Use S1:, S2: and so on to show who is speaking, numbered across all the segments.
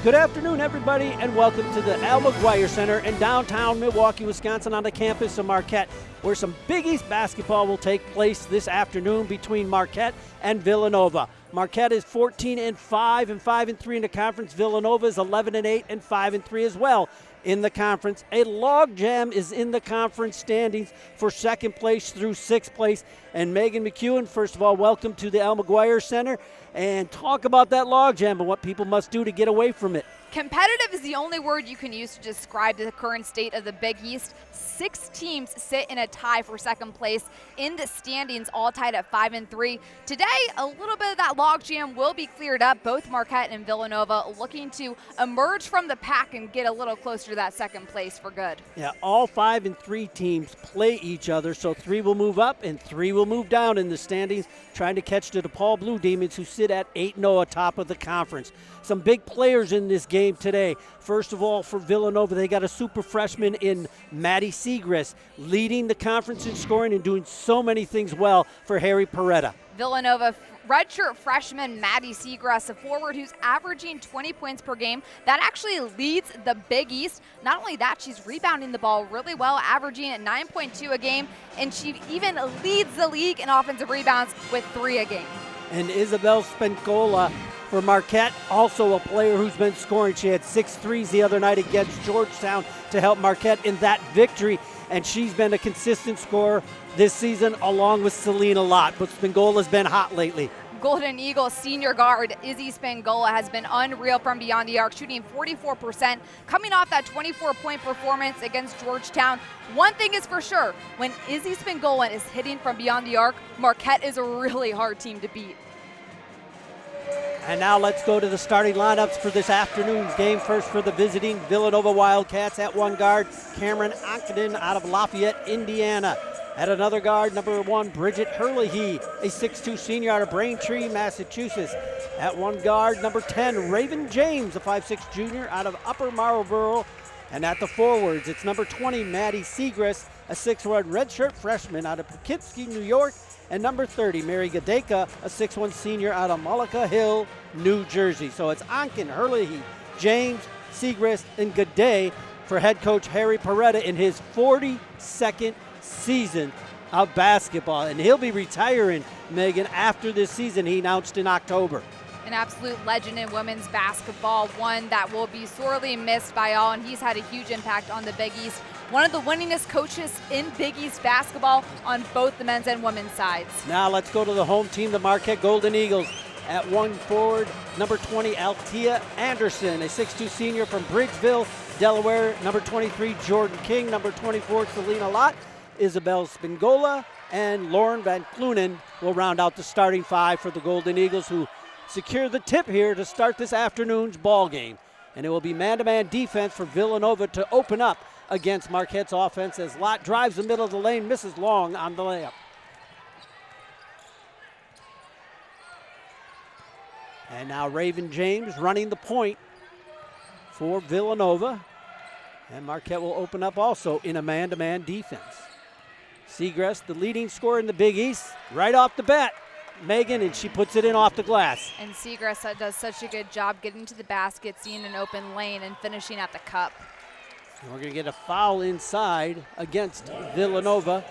S1: Good afternoon, everybody, and welcome to the Al McGuire Center in downtown Milwaukee, Wisconsin, on the campus of Marquette, where some Big East basketball will take place this afternoon between Marquette and Villanova. Marquette is 14-5 and 5-3 in the conference. Villanova is 11-8 and 5-3 as well in the conference. A logjam is in the conference standings for second place through sixth place. And Megan McEwen, first of all, welcome to the Al McGuire Center, and talk about that logjam and what people must do to get away from it.
S2: Competitive is the only word you can use to describe the current state of the Big East. 6 teams sit in a tie for second place in the standings, all tied at 5-3. Today, a little bit of that logjam will be cleared up. Both Marquette and Villanova looking to emerge from the pack and get a little closer to that second place for good.
S1: Yeah, all 5 and 3 teams play each other, so 3 will move up and 3 will move down in the standings, trying to catch the DePaul Blue Demons, who sit at 8-0 atop of the conference. Some big players in this game today. First of all, for Villanova, they got a super freshman in Maddie Segrist, leading the conference in scoring and doing so many things well for Harry Peretta.
S2: Villanova redshirt freshman Maddie Segrist, a forward who's averaging 20 points per game. That actually leads the Big East. Not only that, she's rebounding the ball really well, averaging at 9.2 a game, and she even leads the league in offensive rebounds with 3 a game.
S1: And Isabel Spengola for Marquette, also a player who's been scoring. She had 6 threes the other night against Georgetown to help Marquette in that victory, and she's been a consistent scorer this season along with Selena Lott, but Spengola's been hot lately.
S2: Golden Eagles senior guard Izzy Spengola has been unreal from beyond the arc, shooting 44%, coming off that 24-point performance against Georgetown. One thing is for sure, when Izzy Spengola is hitting from beyond the arc, Marquette is a really hard team to beat.
S1: And now let's go to the starting lineups for this afternoon's game. First for the visiting Villanova Wildcats at one guard, Cameron Onkinen out of Lafayette, Indiana. At another guard, number 1, Bridget Herlihy, a 6'2 senior out of Braintree, Massachusetts. At one guard, number 10, Raven James, a 5'6 junior out of Upper Marlboro. And at the forwards, it's number 20, Maddie Segrist, a 6'1 redshirt freshman out of Poughkeepsie, New York. And number 30, Mary Gadeka, a 6'1 senior out of Mullica Hill, New Jersey. So it's Onken, Herlihy, James, Segrist, and Gade for head coach Harry Peretta in his 42nd season of basketball. And he'll be retiring, Megan, after this season, he announced in October.
S2: An absolute legend in women's basketball, one that will be sorely missed by all, and he's had a huge impact on the Big East. One of the winningest coaches in Big East basketball on both the men's and women's sides.
S1: Now let's go to the home team, the Marquette Golden Eagles. At one forward, number 20, Althea Anderson, a 6'2 senior from Bridgeville, Delaware. Number 23, Jordan King. Number 24, Selena Lott. Isabel Spengola and Lauren Van Clunen will round out the starting 5 for the Golden Eagles, who secure the tip here to start this afternoon's ball game. And it will be man-to-man defense for Villanova to open up against Marquette's offense as Lott drives the middle of the lane, misses long on the layup. And now Raven James running the point for Villanova. And Marquette will open up also in a man-to-man defense. Segrist, the leading scorer in the Big East, right off the bat, Megan, and she puts it in off the glass.
S2: And Segrist does such a good job getting to the basket, seeing an open lane, and finishing at the cup.
S1: And we're going to get a foul inside against Villanova.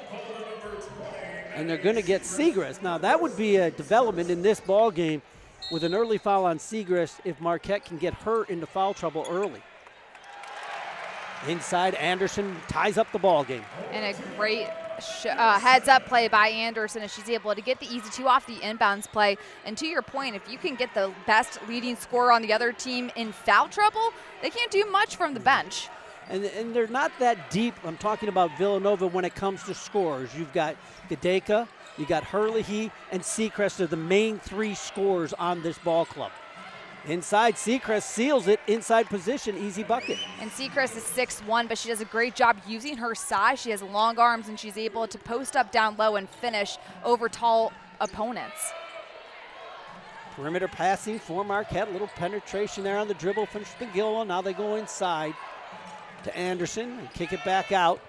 S1: And they're going to get Segrist. Now, that would be a development in this ball game with an early foul on Segrist if Marquette can get her into foul trouble early. Inside, Anderson ties up the ball game.
S2: And a great heads-up play by Anderson as she's able to get the easy 2 off the inbounds play. And to your point, if you can get the best leading scorer on the other team in foul trouble, they can't do much from the bench.
S1: And they're not that deep. I'm talking about Villanova when it comes to scorers. You've got Gadeka, you got Herlihy, and Segrist are the main 3 scorers on this ball club. Inside, Segrist seals it, inside position, easy bucket.
S2: And Segrist is 6'1", but she does a great job using her size. She has long arms, and she's able to post up down low and finish over tall opponents.
S1: Perimeter passing for Marquette, a little penetration there on the dribble from Spengilla. Now they go inside to Anderson and kick it back out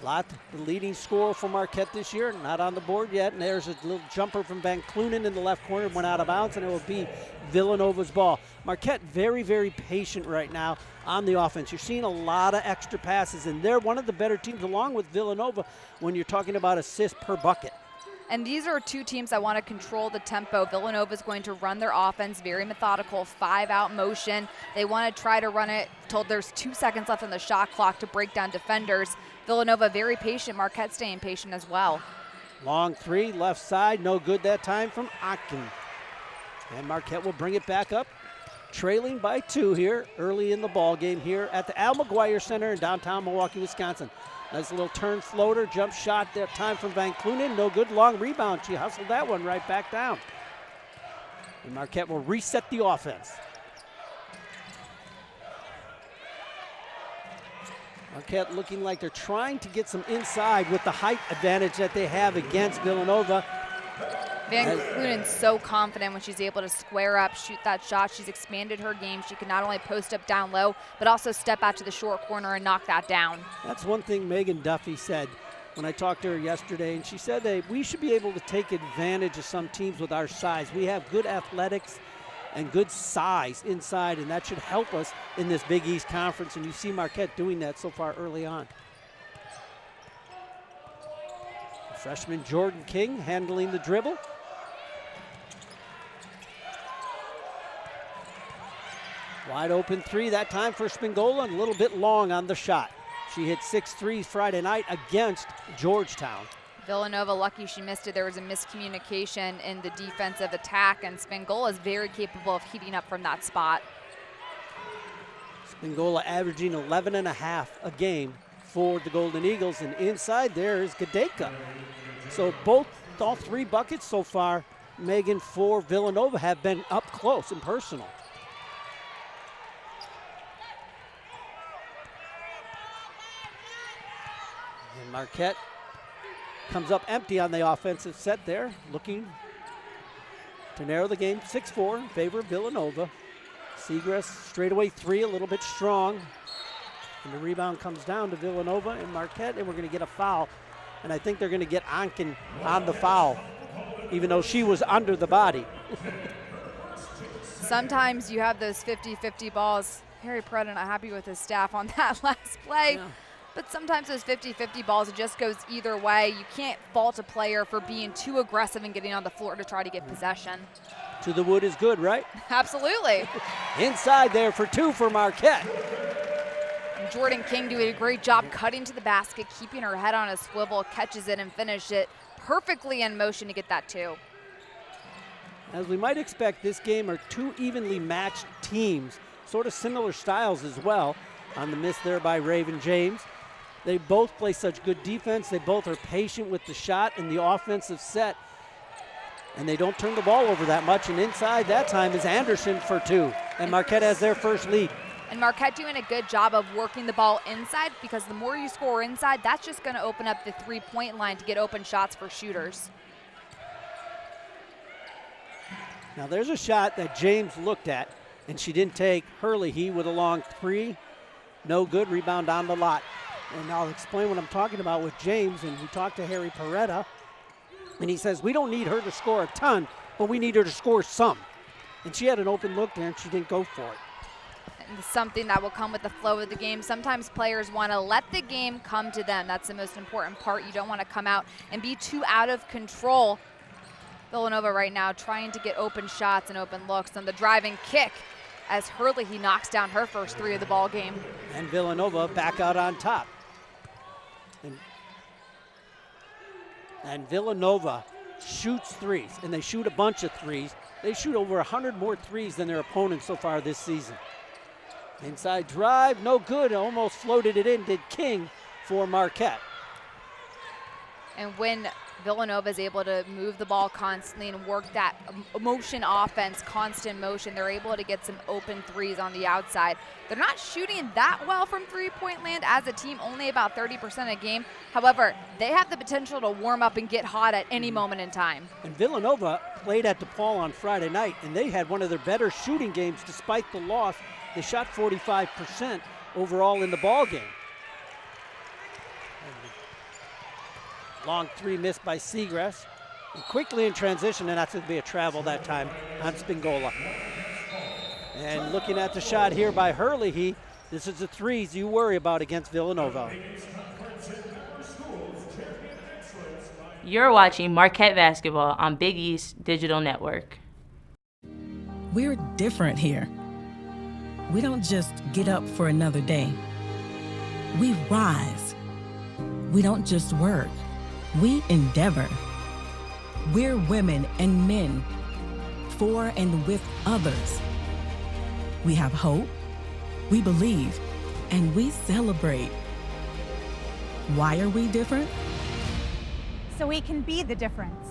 S1: The leading scorer for Marquette this year, not on the board yet. And there's a little jumper from Van Clunen in the left corner, went out of bounds, and it will be Villanova's ball. Marquette very, very patient right now on the offense. You're seeing a lot of extra passes, and they're one of the better teams along with Villanova when you're talking about assists per bucket.
S2: And these are two teams that want to control the tempo. Villanova is going to run their offense, very methodical, 5-out motion. They want to try to run it till there's 2 seconds left on the shot clock to break down defenders. Villanova very patient, Marquette staying patient as well.
S1: Long three, left side, no good that time from Otkin. And Marquette will bring it back up, trailing by 2 here early in the ball game here at the Al McGuire Center in downtown Milwaukee, Wisconsin. Nice little turn floater, jump shot that time from Van Clunen. No good, long rebound. She hustled that one right back down. And Marquette will reset the offense. Marquette looking like they're trying to get some inside with the height advantage that they have against Villanova.
S2: Van Clunen's so confident when she's able to square up, shoot that shot. She's expanded her game. She can not only post up down low, but also step out to the short corner and knock that down. That's
S1: one thing Megan Duffy said when I talked to her yesterday, and she said that we should be able to take advantage of some teams with our size. We have good athletics and good size inside, and that should help us in this Big East Conference, and you see Marquette doing that so far early on. Freshman Jordan King handling the dribble. Wide open three that time for Spingola, and a little bit long on the shot. She hit 6 threes Friday night against Georgetown.
S2: Villanova lucky she missed it. There was a miscommunication in the defensive attack, and Spingola is very capable of heating up from that spot.
S1: Spingola averaging 11.5 a game for the Golden Eagles, and inside there is Gadeka. So all 3 buckets so far, Megan, for Villanova have been up close and personal. And Marquette comes up empty on the offensive set there, looking to narrow the game 6-4 in favor of Villanova. Seagrass straightaway 3, a little bit strong. And the rebound comes down to Villanova and Marquette, and we're going to get a foul. And I think they're going to get Onken on the foul, even though she was under the body.
S2: Sometimes you have those 50-50 balls. Harry Perretta not happy with his staff on that last play.
S1: Yeah.
S2: But sometimes those 50-50 balls, it just goes either way. You can't fault a player for being too aggressive and getting on the floor to try to get possession.
S1: To the wood is good, right?
S2: Absolutely.
S1: Inside there for 2 for Marquette.
S2: And Jordan King doing a great job cutting to the basket, keeping her head on a swivel, catches it and finishes it perfectly in motion to get that 2.
S1: As we might expect, this game are 2 evenly matched teams, sort of similar styles as well. On the miss there by Raven James. They both play such good defense. They both are patient with the shot and the offensive set. And they don't turn the ball over that much. And inside that time is Anderson for 2. And Marquette has their first lead.
S2: And Marquette doing a good job of working the ball inside, because the more you score inside, that's just going to open up the 3-point line to get open shots for shooters.
S1: Now there's a shot that James looked at, and she didn't take. Hurley with a long 3. No good, rebound on the lot. And I'll explain what I'm talking about with James, and we talked to Harry Perretta, and he says, we don't need her to score a ton, but we need her to score some. And she had an open look there, and she didn't go for it.
S2: And something that will come with the flow of the game. Sometimes players want to let the game come to them. That's the most important part. You don't want to come out and be too out of control. Villanova right now trying to get open shots and open looks on the driving kick, as Hurley, he knocks down her first 3 of the ball game.
S1: And Villanova back out on top. And Villanova shoots 3s, and they shoot a bunch of 3s. They shoot over 100 more 3s than their opponents so far this season. Inside drive, no good, almost floated it in, did King for Marquette.
S2: And when Villanova is able to move the ball constantly and work that motion offense, constant motion, they're able to get some open 3s on the outside. They're not shooting that well from 3-point land as a team, only about 30% a game. However, they have the potential to warm up and get hot at any moment in time.
S1: And Villanova played at DePaul on Friday night, and they had one of their better shooting games despite the loss. They shot 45% overall in the ball game. Long three missed by Seagrass. And quickly in transition, and that's going to be a travel that time on Spingola. And looking at the shot here by Hurley, this is the threes you worry about against Villanova.
S3: You're watching Marquette Basketball on Big East Digital Network.
S4: We're different here. We don't just get up for another day. We rise. We don't just work. We endeavor. We're women and men, for and with others. We have hope, we believe, and we celebrate. Why are we different?
S5: So we can be the difference.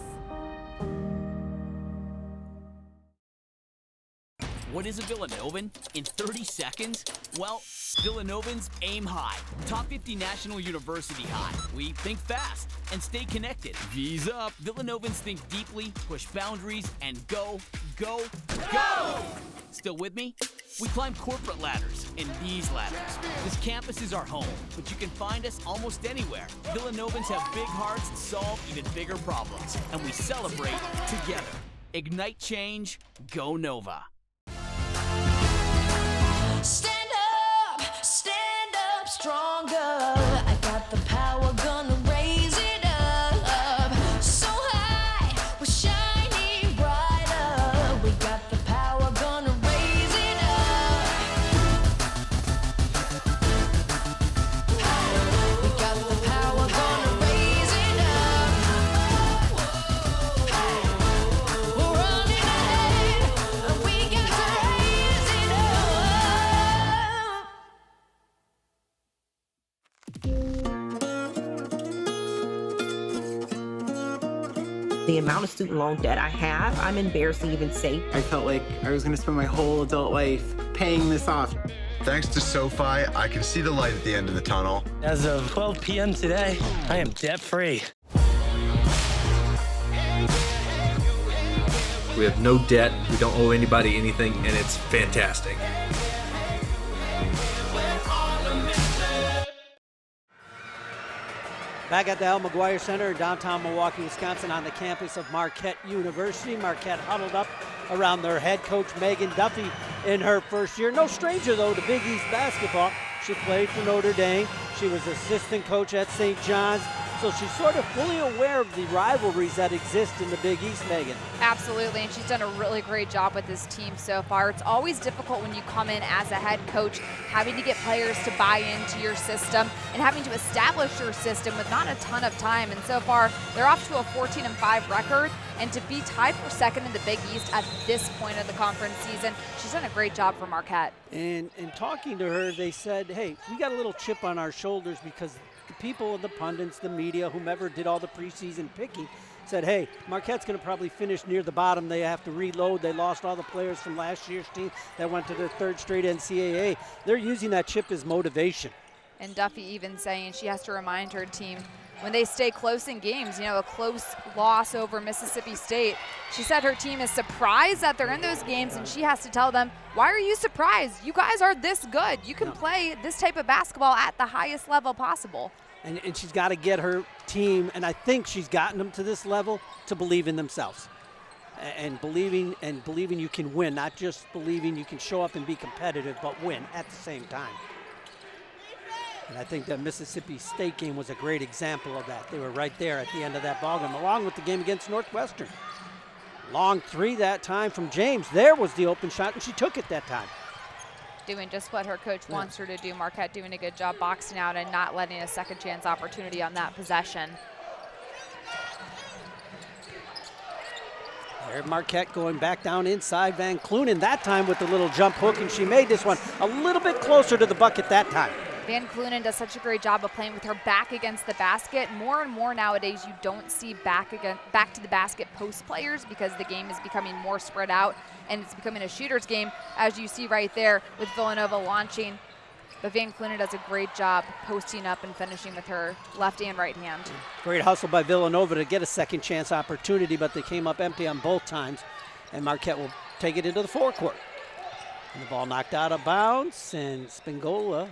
S6: What is a Villanovan? In 30 seconds? Well, Villanovans aim high. Top 50 National University high. We think fast and stay connected. V's up. Villanovans think deeply, push boundaries, and go, go, go! Still with me? We climb corporate ladders and these ladders. This campus is our home, but you can find us almost anywhere. Villanovans have big hearts and solve even bigger problems, and we celebrate together. Ignite change, go Nova.
S7: Stand up stronger. I got the power, gonna raise it up. So high, we're shining brighter. We got the power, gonna raise it up. We got the power, gonna raise it up. We're running ahead. We got to raise it up.
S8: The amount of student loan debt I have, I'm embarrassed to even say.
S9: I felt like I was going to spend my whole adult life paying this off.
S10: Thanks to SoFi, I can see the light at the end of the tunnel.
S11: As of 12 p.m. today, I am debt-free.
S12: We have no debt, we don't owe anybody anything, and it's fantastic.
S1: Back at the Al McGuire Center in downtown Milwaukee, Wisconsin, on the campus of Marquette University. Marquette huddled up around their head coach, Megan Duffy, in her first year. No stranger, though, to Big East basketball. She played for Notre Dame. She was assistant coach at St. John's. So she's sort of fully aware of the rivalries that exist in the Big East, Megan.
S2: Absolutely, and she's done a really great job with this team so far. It's always difficult when you come in as a head coach, having to get players to buy into your system and having to establish your system with not a ton of time. And so far, they're off to a 14-5 record, and to be tied for second in the Big East at this point of the conference season, she's done a great job for Marquette.
S1: And in talking to her, they said, hey, we got a little chip on our shoulders because the people, the pundits, the media, whomever did all the preseason picking, said, hey, Marquette's going to probably finish near the bottom. They have to reload. They lost all the players from last year's team that went to their third straight NCAA. They're using that chip as motivation.
S2: And Duffy even saying she has to remind her team when they stay close in games, you know, a close loss over Mississippi State. She said her team is surprised that they're in those games, and she has to tell them, why are you surprised? You guys are this good. You can play this type of basketball at the highest level possible.
S1: And she's got to get her team, and I think she's gotten them to this level, to believe in themselves. And believing you can win, not just believing you can show up and be competitive, but win at the same time. And I think that Mississippi State game was a great example of that. They were right there at the end of that ballgame, along with the game against Northwestern. Long three that time from James. There was the open shot, and she took it that time.
S2: Doing just what her coach wants her to do. Marquette doing a good job boxing out and not letting a second chance opportunity on that possession.
S1: There Marquette going back down inside. Van Clunen that time with the little jump hook, and she made this one a little bit closer to the bucket that time.
S2: Van Clunen does such a great job of playing with her back against the basket. More and more nowadays, you don't see back to the basket post players because the game is becoming more spread out and it's becoming a shooter's game, as you see right there with Villanova launching. But Van Clunen does a great job posting up and finishing with her left and right hand.
S1: Great hustle by Villanova to get a second chance opportunity, but they came up empty on both times, and Marquette will take it into the forecourt. And the ball knocked out of bounds, and Spingola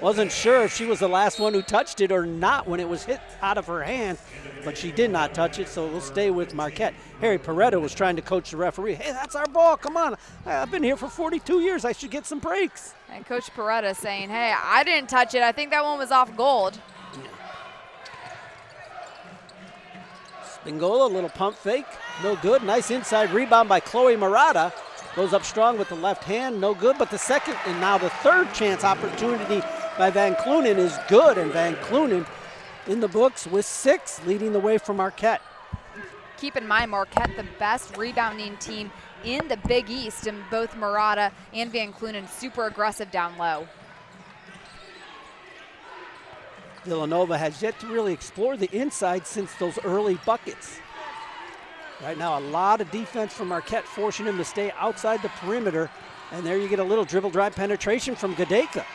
S1: Wasn't sure if she was the last one who touched it or not when it was hit out of her hand, but she did not touch it, so we'll stay with Marquette. Harry Peretta was trying to coach the referee. Hey, that's our ball. Come on. I've been here for 42 years. I should get some breaks.
S2: And Coach Peretta saying, hey, I didn't touch it. I think that one was off gold.
S1: Spingola, a little pump fake. No good. Nice inside rebound by Chloe Murata. Goes up strong with the left hand. No good. But the second and now the third chance opportunity by Van Clunen is good. And Van Clunen in the books with 6, leading the way for Marquette.
S2: Keep in mind, Marquette, the best rebounding team in the Big East, and both Murata and Van Clunen super aggressive down low.
S1: Villanova has yet to really explore the inside since those early buckets. Right now, a lot of defense from Marquette, forcing him to stay outside the perimeter. And there you get a little dribble drive penetration from Gadeka.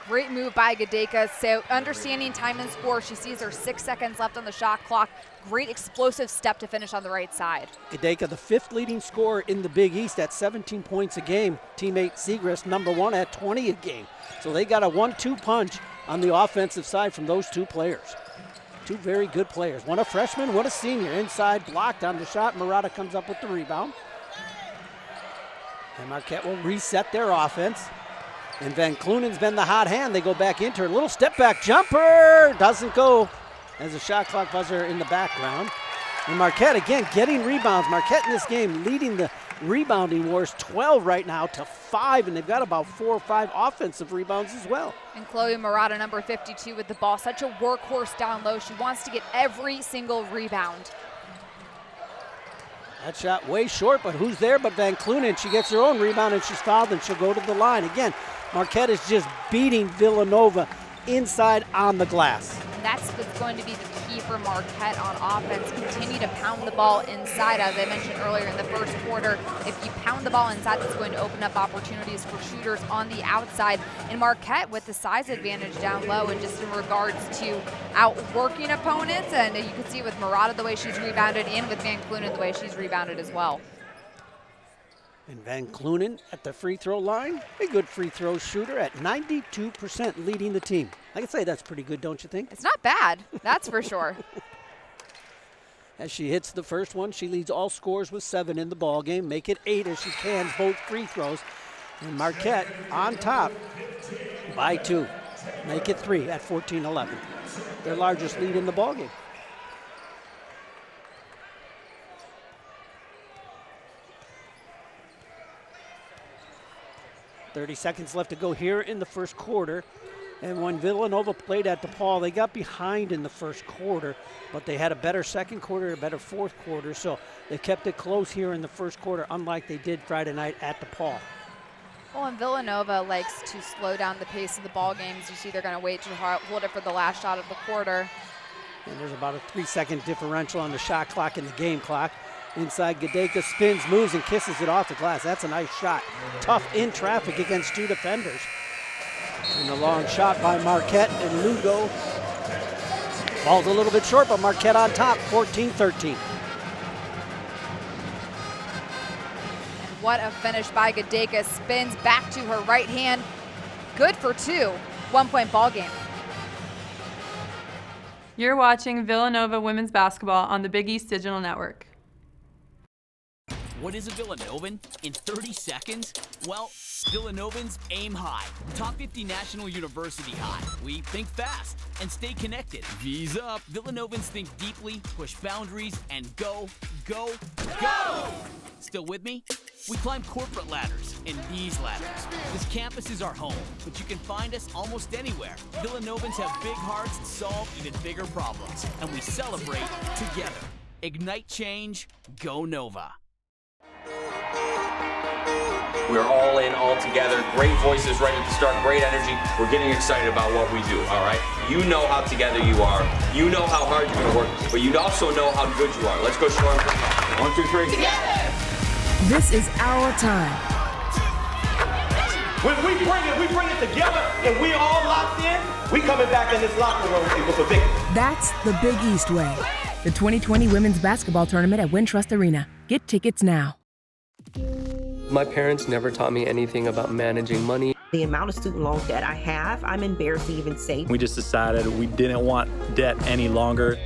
S2: Great move by Gadeka. So understanding time and score, she sees her 6 seconds left on the shot clock. Great explosive step to finish on the right side.
S1: Gadeka, the 5th leading scorer in the Big East at 17 points a game. Teammate Segrist, number 1 at 20 a game. So they got a 1-2 punch on the offensive side from those 2 players. 2 very good players. One a freshman, one a senior. Inside blocked on the shot. Murata comes up with the rebound. And Marquette will reset their offense. And Van Clunen's been the hot hand. They go back into her. Little step back jumper. Doesn't go as a shot clock buzzer in the background. And Marquette again getting rebounds. Marquette in this game leading the rebounding wars, 12 right now to 5, and they've got about 4 or 5 offensive rebounds as well.
S2: And Chloe Murata, number 52 with the ball, such a workhorse down low. She wants to get every single rebound.
S1: That shot way short, but who's there but Van Clunen? She gets her own rebound and she's fouled and she'll go to the line. Again, Marquette is just beating Villanova inside on the glass.
S2: And that's what's going to be the key for Marquette on offense. Continue to pound the ball inside. As I mentioned earlier in the first quarter, if you pound the ball inside, that's going to open up opportunities for shooters on the outside. And Marquette with the size advantage down low and just in regards to outworking opponents. And you can see with Murata the way she's rebounded and with Van Clunen the way she's rebounded as well.
S1: And Van Clunen at the free throw line, a good free throw shooter at 92% leading the team. I can say that's pretty good, don't you think?
S2: It's not bad, that's for sure.
S1: As she hits the first one, she leads all scorers with 7 in the ball game. Make it 8 as she cans both free throws. And Marquette on top by 2. Make it 3 at 14-11. Their largest lead in the ball game. .30 seconds left to go here in the first quarter. And when Villanova played at DePaul, they got behind in the first quarter, but they had a better second quarter, a better fourth quarter, so they kept it close here in the first quarter, unlike they did Friday night at DePaul.
S2: Well, and Villanova likes to slow down the pace of the ball games. You see they're going to wait to hold it for the last shot of the quarter.
S1: And there's about a 3-second differential on the shot clock and the game clock. Inside, Gadeka spins, moves, and kisses it off the glass. That's a nice shot. Tough in traffic against 2 defenders. And the long shot by Marquette, and Lugo falls a little bit short, but Marquette on top, 14-13.
S2: And what a finish by Gadeka. Spins back to her right hand. Good for 2. 1-point ball game.
S13: You're watching Villanova Women's Basketball on the Big East Digital Network.
S6: What is a Villanovan? In 30 seconds? Well, Villanovans aim high. Top 50 National University high. We think fast and stay connected. V's up. Villanovans think deeply, push boundaries, and go, go, go! Still with me? We climb corporate ladders and these ladders. This campus is our home, but you can find us almost anywhere. Villanovans have big hearts and solve even bigger problems, and we celebrate together. Ignite change, go Nova.
S14: We're all in, all together. Great voices right at the start, great energy. We're getting excited about what we do, all right? You know how together you are. You know how hard you're gonna work, but you also know how good you are. Let's go show them. 1, 2, 3.
S7: Together!
S4: This is our time.
S15: When we bring it together and we all locked in, we coming back in this locker room with a victory.
S4: That's the Big East way. The 2020 Women's Basketball Tournament at Wintrust Arena. Get tickets now.
S16: My parents never taught me anything about managing money.
S8: The amount of student loan debt I have, I'm embarrassed to even say.
S12: We just decided we didn't want debt any longer.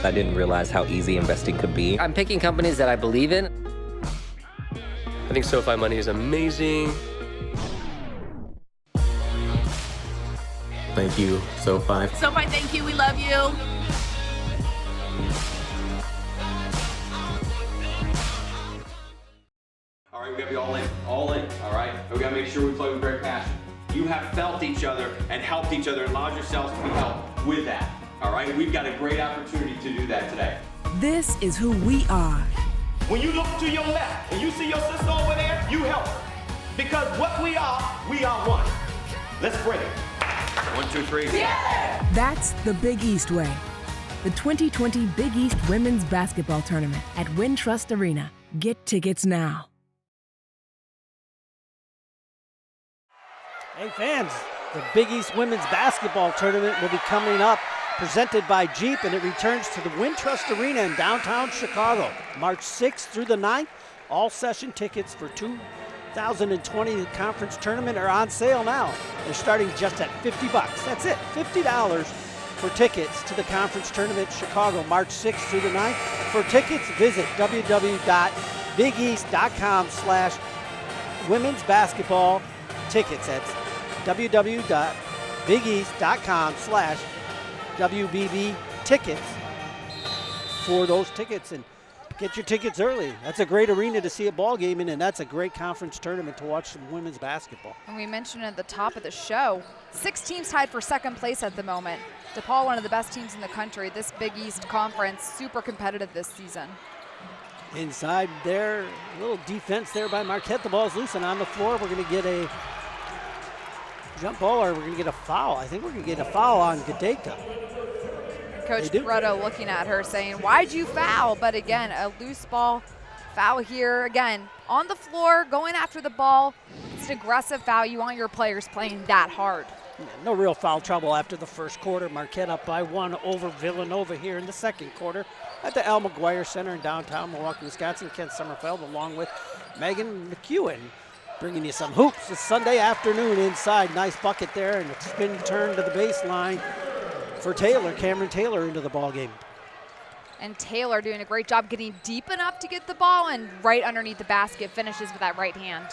S17: I didn't realize how easy investing could be.
S18: I'm picking companies that I believe in.
S16: I think SoFi Money is amazing.
S12: Thank you, SoFi.
S19: SoFi, thank you. We love you.
S14: All right, we gotta be all in, all right? We gotta make sure we play with great passion. You have felt each other and helped each other and allowed yourselves to be helped with that, all right? We've got a great opportunity to do that today.
S20: This is who we are.
S15: When you look to your left and you see your sister over there, you help her. Because what we are one. Let's bring it.
S14: 1, 2, 3.
S20: Yeah! That's the Big East way. The 2020 Big East Women's Basketball Tournament at Wintrust Arena. Get tickets now.
S1: Hey fans, the Big East Women's Basketball Tournament will be coming up, presented by Jeep, and it returns to the Wintrust Arena in downtown Chicago, March 6th through the 9th. All session tickets for 2020 conference tournament are on sale now. They're starting just at $50. That's it, $50 for tickets to the conference tournament Chicago, March 6th through the 9th. For tickets, visit www.bigeast.com/women's basketball tickets. That's www.bigeast.com/WBB tickets for those tickets, and get your tickets early. That's a great arena to see a ball game in, and that's a great conference tournament to watch some women's basketball.
S2: And we mentioned at the top of the show, 6 teams tied for second place at the moment. DePaul, one of the best teams in the country. This Big East Conference, super competitive this season.
S1: Inside there, a little defense there by Marquette. The ball's loose, and on the floor, we're going to get a jump ball, or we're going to get a foul. I think we're going to get a foul on Gadeka.
S2: Coach Brotto looking at her saying, why'd you foul? But again, a loose ball foul here. Again, on the floor, going after the ball. It's an aggressive foul. You want your players playing that hard.
S1: Yeah, no real foul trouble after the first quarter. Marquette up by 1 over Villanova here in the second quarter at the Al McGuire Center in downtown Milwaukee, Wisconsin. Kent Sommerfeld along with Megan McEwen bringing you some hoops this Sunday afternoon inside. Nice bucket there, and a spin turn to the baseline for Taylor, Cameron Taylor, into the ball game.
S2: And Taylor doing a great job getting deep enough to get the ball, and right underneath the basket finishes with that right hand.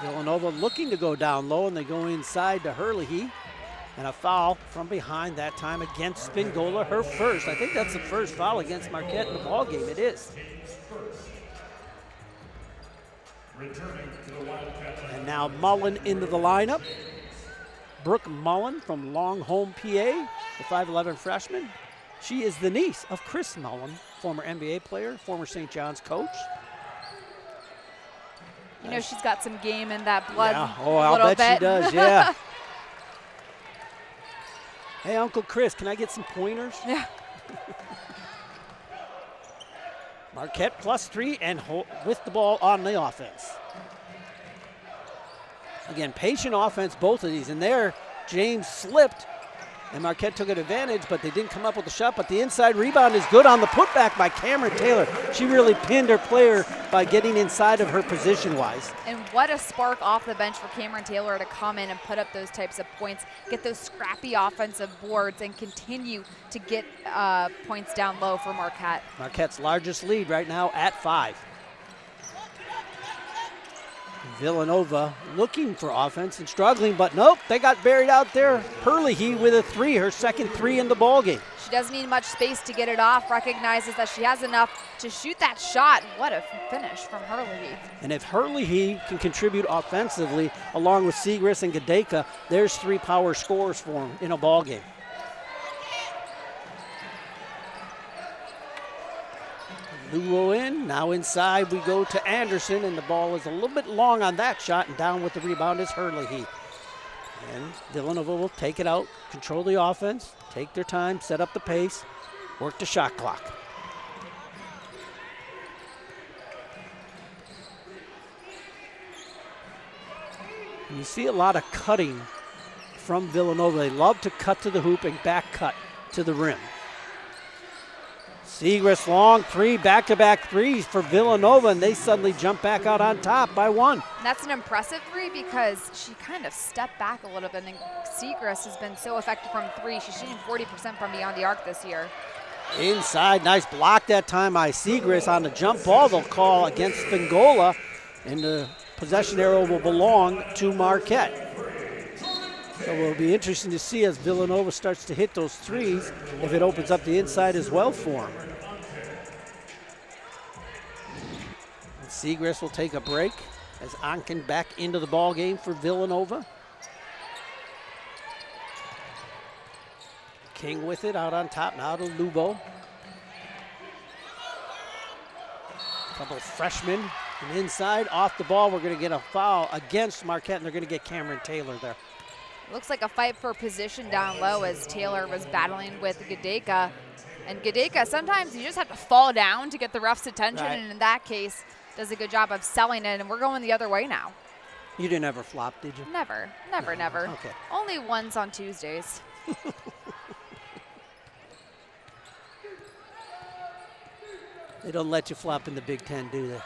S1: Villanova looking to go down low, and they go inside to Herlihy. And a foul from behind that time against Spingola, her first. I think that's the first foul against Marquette in the ball game. It is. And now Mullen into the lineup. Brooke Mullen from Longholm, PA, the 5'11 freshman. She is the niece of Chris Mullen, former NBA player, former St. John's coach.
S2: You know she's got some game in that blood.
S1: Yeah. Oh, I'll bet she does, yeah. Hey, Uncle Chris, can I get some pointers?
S2: Yeah.
S1: Marquette +3 and with the ball on the offense. Again, patient offense, both of these. And there, James slipped, and Marquette took an advantage, but they didn't come up with the shot. But the inside rebound is good on the putback by Cameron Taylor. She really pinned her player by getting inside of her position-wise.
S2: And what a spark off the bench for Cameron Taylor to come in and put up those types of points, get those scrappy offensive boards, and continue to get points down low for Marquette.
S1: Marquette's largest lead right now at 5. Villanova looking for offense and struggling, but nope, they got buried out there. Herlihy with a 3, her second 3 in the ball game.
S2: She doesn't need much space to get it off, recognizes that she has enough to shoot that shot. What a finish from Herlihy.
S1: And if Herlihy can contribute offensively along with Segris and Gadeka, there's 3 power scorers for them in a ball game. Luo in, now inside we go to Anderson, and the ball is a little bit long on that shot, and down with the rebound is Herlihy. And Villanova will take it out, control the offense, take their time, set up the pace, work the shot clock. And you see a lot of cutting from Villanova. They love to cut to the hoop and back cut to the rim. Segrist long three, back-to-back threes for Villanova, and they suddenly jump back out on top by 1.
S2: And that's an impressive three because she kind of stepped back a little bit, and Segrist has been so effective from three. She's shooting 40% from beyond the arc this year.
S1: Inside, nice block that time by Segrist on the jump ball. They'll call against Fingola, and the possession arrow will belong to Marquette. So it'll be interesting to see as Villanova starts to hit those threes if it opens up the inside as well for them. Segrist will take a break as Onken back into the ball game for Villanova. King with it out on top now to Lubo. Couple of freshmen and inside off the ball. We're going to get a foul against Marquette, and they're going to get Cameron Taylor there.
S2: Looks like a fight for position down low as Taylor was battling with Gadeka. And Gadeka, sometimes you just have to fall down to get the ref's attention,
S1: Right.
S2: and in that case, does a good job of selling it, and we're going the other way now.
S1: You didn't ever flop, did you?
S2: Never.
S1: Okay.
S2: Only once on Tuesdays.
S1: They don't let you flop in the Big Ten, do they?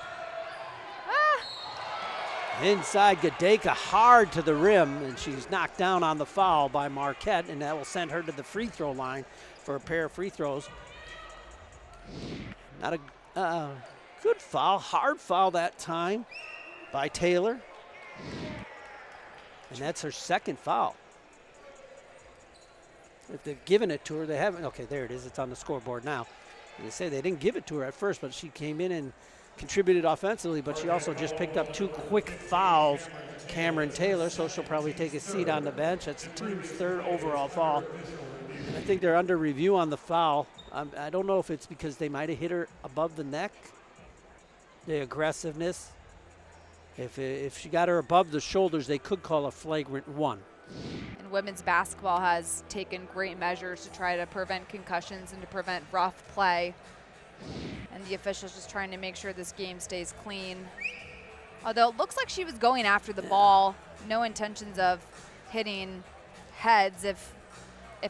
S1: Inside, Gadeka hard to the rim, and she's knocked down on the foul by Marquette, and that will send her to the free throw line for a pair of free throws. Not a good foul, hard foul that time by Taylor. And that's her second foul. If they've given it to her, they haven't. Okay, there it is. It's on the scoreboard now. And they say they didn't give it to her at first, but she came in and contributed offensively, but she also just picked up 2 quick fouls, Cameron Taylor, so she'll probably take a seat on the bench. That's the team's 3rd overall foul. And I think they're under review on the foul. I don't know if it's because they might have hit her above the neck, the aggressiveness. If she got her above the shoulders, they could call a flagrant 1.
S2: And women's basketball has taken great measures to try to prevent concussions and to prevent rough play. And the officials just trying to make sure this game stays clean. Although it looks like she was going after the ball. No intentions of hitting heads. If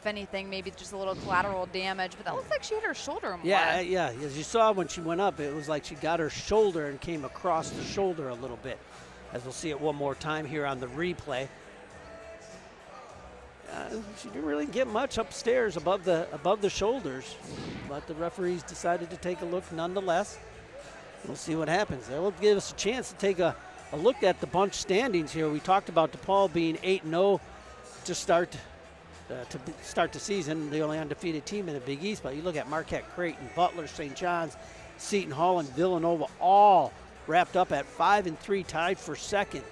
S2: anything, maybe just a little collateral damage. But that looks like she hit her shoulder more.
S1: Yeah. As you saw when she went up, it was like she got her shoulder and came across the shoulder a little bit. As we'll see it one more time here on the replay. She didn't really get much upstairs above the shoulders, but the referees decided to take a look nonetheless. We'll see what happens. That will give us a chance to take a look at the bunch standings here. We talked about DePaul being 8-0 to start the season, the only undefeated team in the Big East. But you look at Marquette, Creighton, Butler, St. John's, Seton Hall, and Villanova all wrapped up at 5-3, tied for 2nd.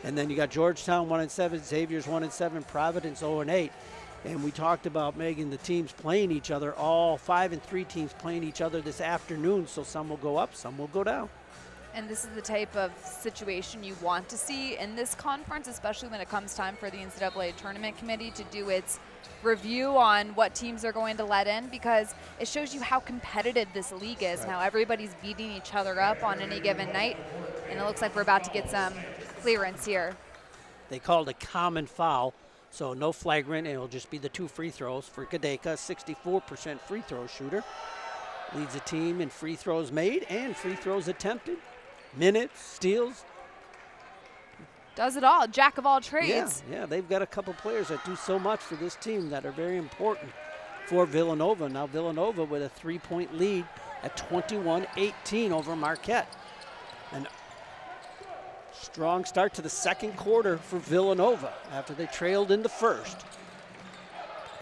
S1: And then you got Georgetown 1-7, Xavier's 1-7, Providence 0-8. And we talked about, Megan, the teams playing each other, all 5-3 teams playing each other this afternoon. So some will go up, some will go down.
S2: And this is the type of situation you want to see in this conference, especially when it comes time for the NCAA Tournament Committee to do its review on what teams are going to let in, because it shows you how competitive this league is, and how everybody's beating each other up on any given night. And it looks like we're about to get some clearance here.
S1: They called a common foul, so no flagrant, and it'll just be the 2 free throws for Gadeka, 64% free throw shooter. Leads the team in free throws made and free throws attempted. Minutes, steals.
S2: Does it all, jack of all trades.
S1: Yeah, they've got a couple players that do so much for this team that are very important for Villanova. Now Villanova with a 3-point lead at 21-18 over Marquette. And strong start to the second quarter for Villanova after they trailed in the first.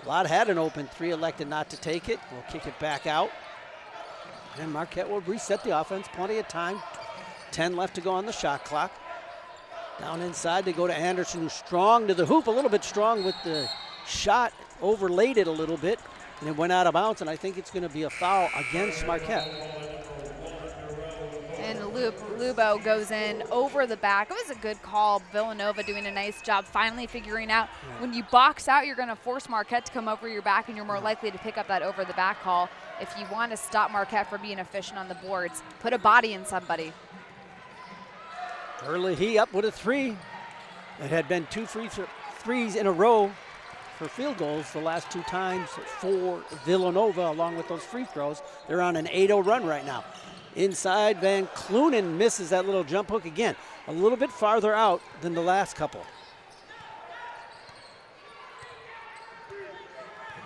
S1: Lott had an open 3, elected not to take it. We'll kick it back out. And Marquette will reset the offense, plenty of time. 10 left to go on the shot clock. Down inside, they go to Anderson, who's strong to the hoop, a little bit strong with the shot, overlaid it a little bit, and it went out of bounds, and I think it's going to be a foul against Marquette.
S2: And Lubo goes in over the back. It was a good call. Villanova doing a nice job finally figuring out when you box out, you're going to force Marquette to come over your back, and you're more likely to pick up that over the back call. If you want to stop Marquette from being efficient on the boards, put a body in somebody.
S1: Early he up with a 3. It had been 2 threes in a row for field goals the last 2 times for Villanova, along with those free throws. They're on an 8-0 run right now. Inside, Van Clunen misses that little jump hook again, a little bit farther out than the last couple.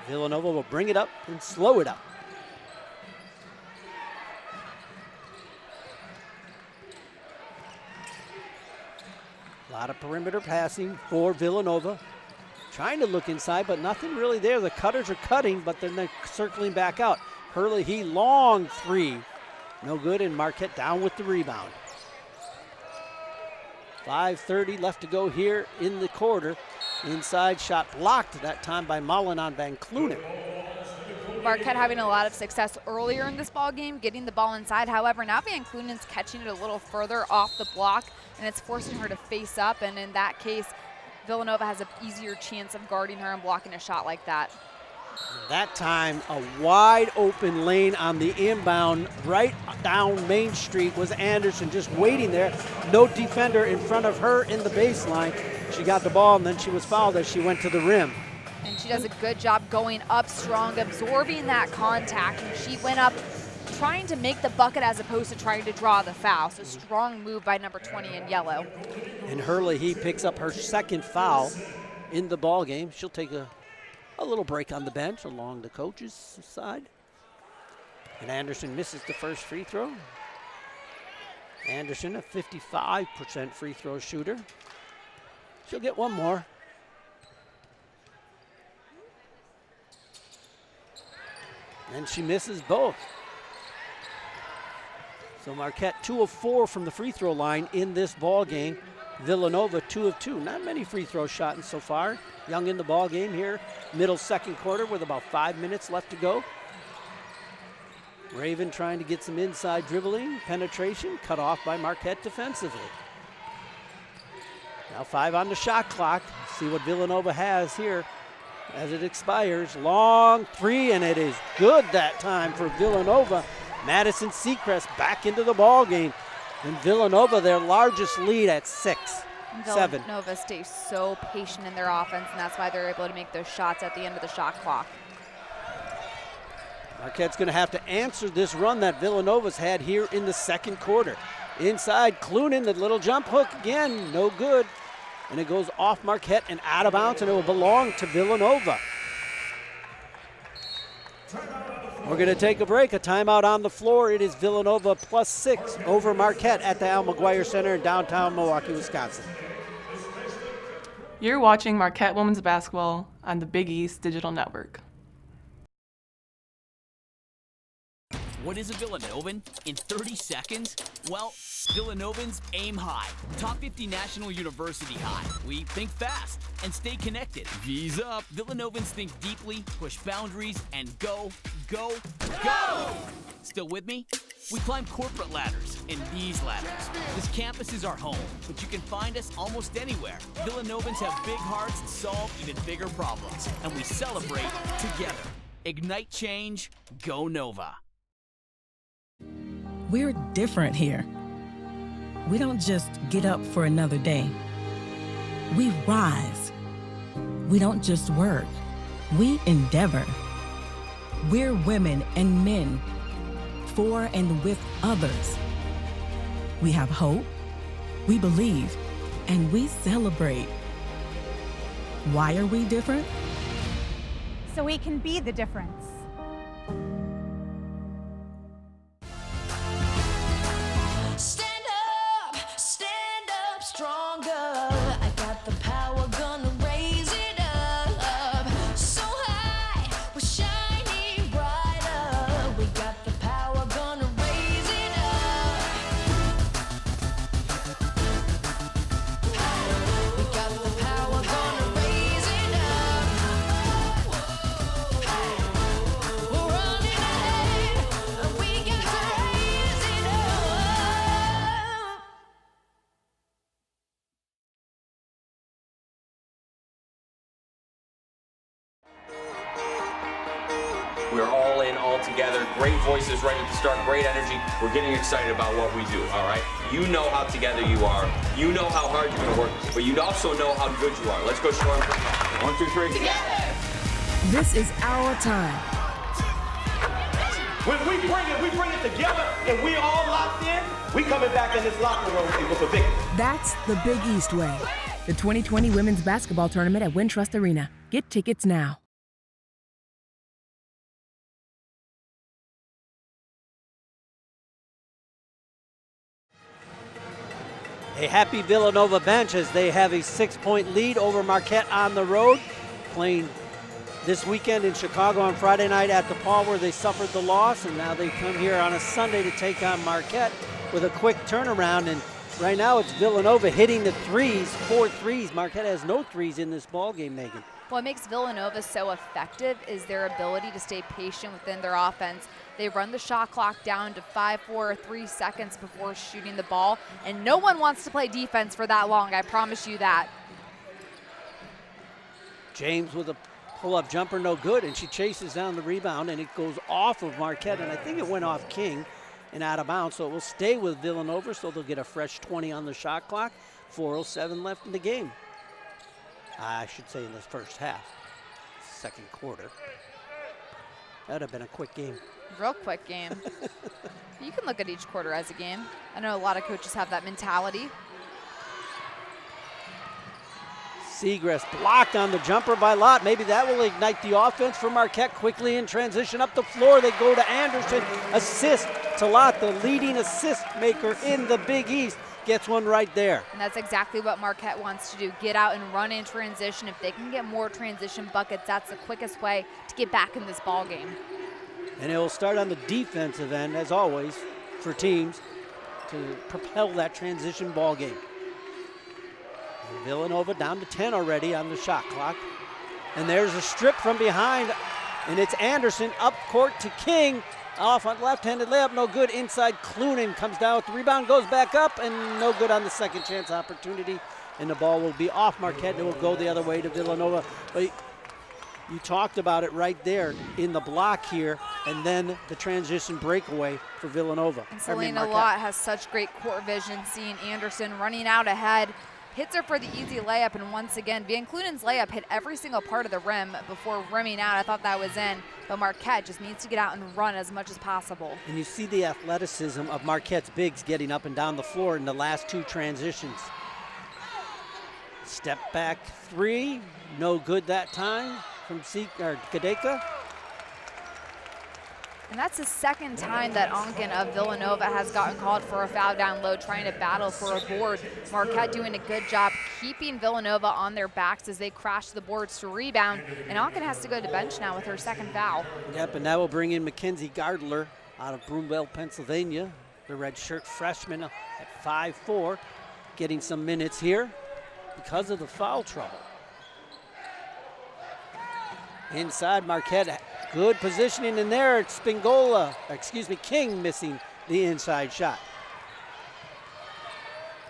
S1: Villanova will bring it up and slow it up. A lot of perimeter passing for Villanova. Trying to look inside, but nothing really there. The cutters are cutting, but then they're circling back out. Hurley, he long 3. No good, and Marquette down with the rebound. 5:30 left to go here in the quarter. Inside shot blocked that time by Mullen on Van Clunen.
S2: Marquette having a lot of success earlier in this ball game, getting the ball inside. However, now Van Clunen's catching it a little further off the block, and it's forcing her to face up. And in that case, Villanova has an easier chance of guarding her and blocking a shot like that.
S1: That time, a wide open lane on the inbound, right down Main Street was Anderson just waiting there. No defender in front of her in the baseline. She got the ball and then she was fouled as she went to the rim.
S2: And she does a good job going up strong, absorbing that contact. And she went up trying to make the bucket as opposed to trying to draw the foul. So strong move by number 20 in yellow.
S1: And Hurley, he picks up her second foul in the ball game. She'll take a little break on the bench along the coach's side. And Anderson misses the first free throw. Anderson, a 55% free throw shooter. She'll get one more. And she misses both. So Marquette 2 of 4 from the free throw line in this ball game. Villanova 2 of 2. Not many free throws shot so far. Young in the ball game here. Middle second quarter with about 5 minutes left to go. Raven trying to get some inside dribbling, penetration, cut off by Marquette defensively. Now 5 on the shot clock. See what Villanova has here as it expires. Long 3, and it is good that time for Villanova. Madison Seacrest back into the ball game. And Villanova, their largest lead at 6.
S2: Villanova stays so patient in their offense, and that's why they're able to make those shots at the end of the shot clock.
S1: Marquette's going to have to answer this run that Villanova's had here in the second quarter. Inside, Clunen, the little jump hook again, no good. And it goes off Marquette and out of bounds, and it will belong to Villanova. We're going to take a break, a timeout on the floor. It is Villanova +6 over Marquette at the Al McGuire Center in downtown Milwaukee, Wisconsin.
S13: You're watching Marquette Women's Basketball on the Big East Digital Network.
S6: What is a Villanovan in 30 seconds? Well, Villanovans aim high. Top 50 National University high. We think fast and stay connected. V's up. Villanovans think deeply, push boundaries, and go, go, go! Still with me? We climb corporate ladders and these ladders. This campus is our home, but you can find us almost anywhere. Villanovans have big hearts to solve even bigger problems, and we celebrate together. Ignite change, go Nova.
S4: We're different here. We don't just get up for another day. We rise. We don't just work. We endeavor. We're women and men, for and with others. We have hope, we believe, and we celebrate. Why are we different?
S5: So we can be the difference.
S7: Stand up stronger. I got the power, gonna raise it up. So high, we're shining brighter. We got the power, gonna raise it up. We got the power, gonna raise it up. We're running ahead, and we got to raise it up.
S14: We're all in all all together. Great voices right at the start, great energy. We're getting excited about what we do, all right? You know how together you are. You know how hard you're going to work, but you also know how good you are. Let's go, Storm. 1, 2, 3.
S7: Together!
S20: This is our time.
S15: When we bring it together and we all locked in, we coming back in this locker room with a victory.
S20: That's the Big East way. The 2020 Women's Basketball Tournament at Wintrust Arena. Get tickets now.
S1: A happy Villanova bench as they have a 6-point lead over Marquette on the road, playing this weekend in Chicago on Friday night at DePaul where they suffered the loss, and now they come here on a Sunday to take on Marquette with a quick turnaround. And right now it's Villanova hitting the threes, 4 threes. Marquette has no threes in this ball game, Megan.
S2: What makes Villanova so effective is their ability to stay patient within their offense. They run the shot clock down to 5, 4, 3 seconds before shooting the ball, and no one wants to play defense for that long, I promise you that.
S1: James with a pull-up jumper, no good, and she chases down the rebound, and it goes off of Marquette, and I think it went off King and out of bounds, so it will stay with Villanova, so they'll get a fresh 20 on the shot clock. 4:07 left in the game. I should say in the first half, second quarter. That would have been a quick game.
S2: Real quick game. You can look at each quarter as a game. I know a lot of coaches have that mentality.
S1: Seagrass blocked on the jumper by Lott. Maybe that will ignite the offense for Marquette. Quickly in transition up the floor. They go to Anderson. Assist to Lott, the leading assist maker in the Big East. Gets one right there.
S2: And that's exactly what Marquette wants to do. Get out and run in transition. If they can get more transition buckets, that's the quickest way to get back in this ball game.
S1: And it will start on the defensive end, as always, for teams to propel that transition ball game. And Villanova down to 10 already on the shot clock. And there's a strip from behind, and it's Anderson up court to King. Off on left-handed layup, no good. Inside, Clunan comes down with the rebound, goes back up, and no good on the second chance opportunity. And the ball will be off Marquette, and it will go the other way to Villanova. But you talked about it right there in the block here, and then the transition breakaway for Villanova.
S2: And Selena Lott has such great court vision, seeing Anderson running out ahead. Hits her for the easy layup, and once again, Van Clunen's layup hit every single part of the rim before rimming out. I thought that was in, but Marquette just needs to get out and run as much as possible.
S1: And you see the athleticism of Marquette's bigs getting up and down the floor in the last 2 transitions. Step back 3, no good that time from Gadeka.
S2: And that's the second time that Onken of Villanova has gotten called for a foul down low, trying to battle for a board. Marquette doing a good job keeping Villanova on their backs as they crash the boards to rebound. And Onken has to go to the bench now with her second foul.
S1: Yep, and that will bring in Mackenzie Gardler out of Broomville, Pennsylvania. The redshirt freshman at 5'4", getting some minutes here because of the foul trouble. Inside Marquette, good positioning in there. It's King missing the inside shot.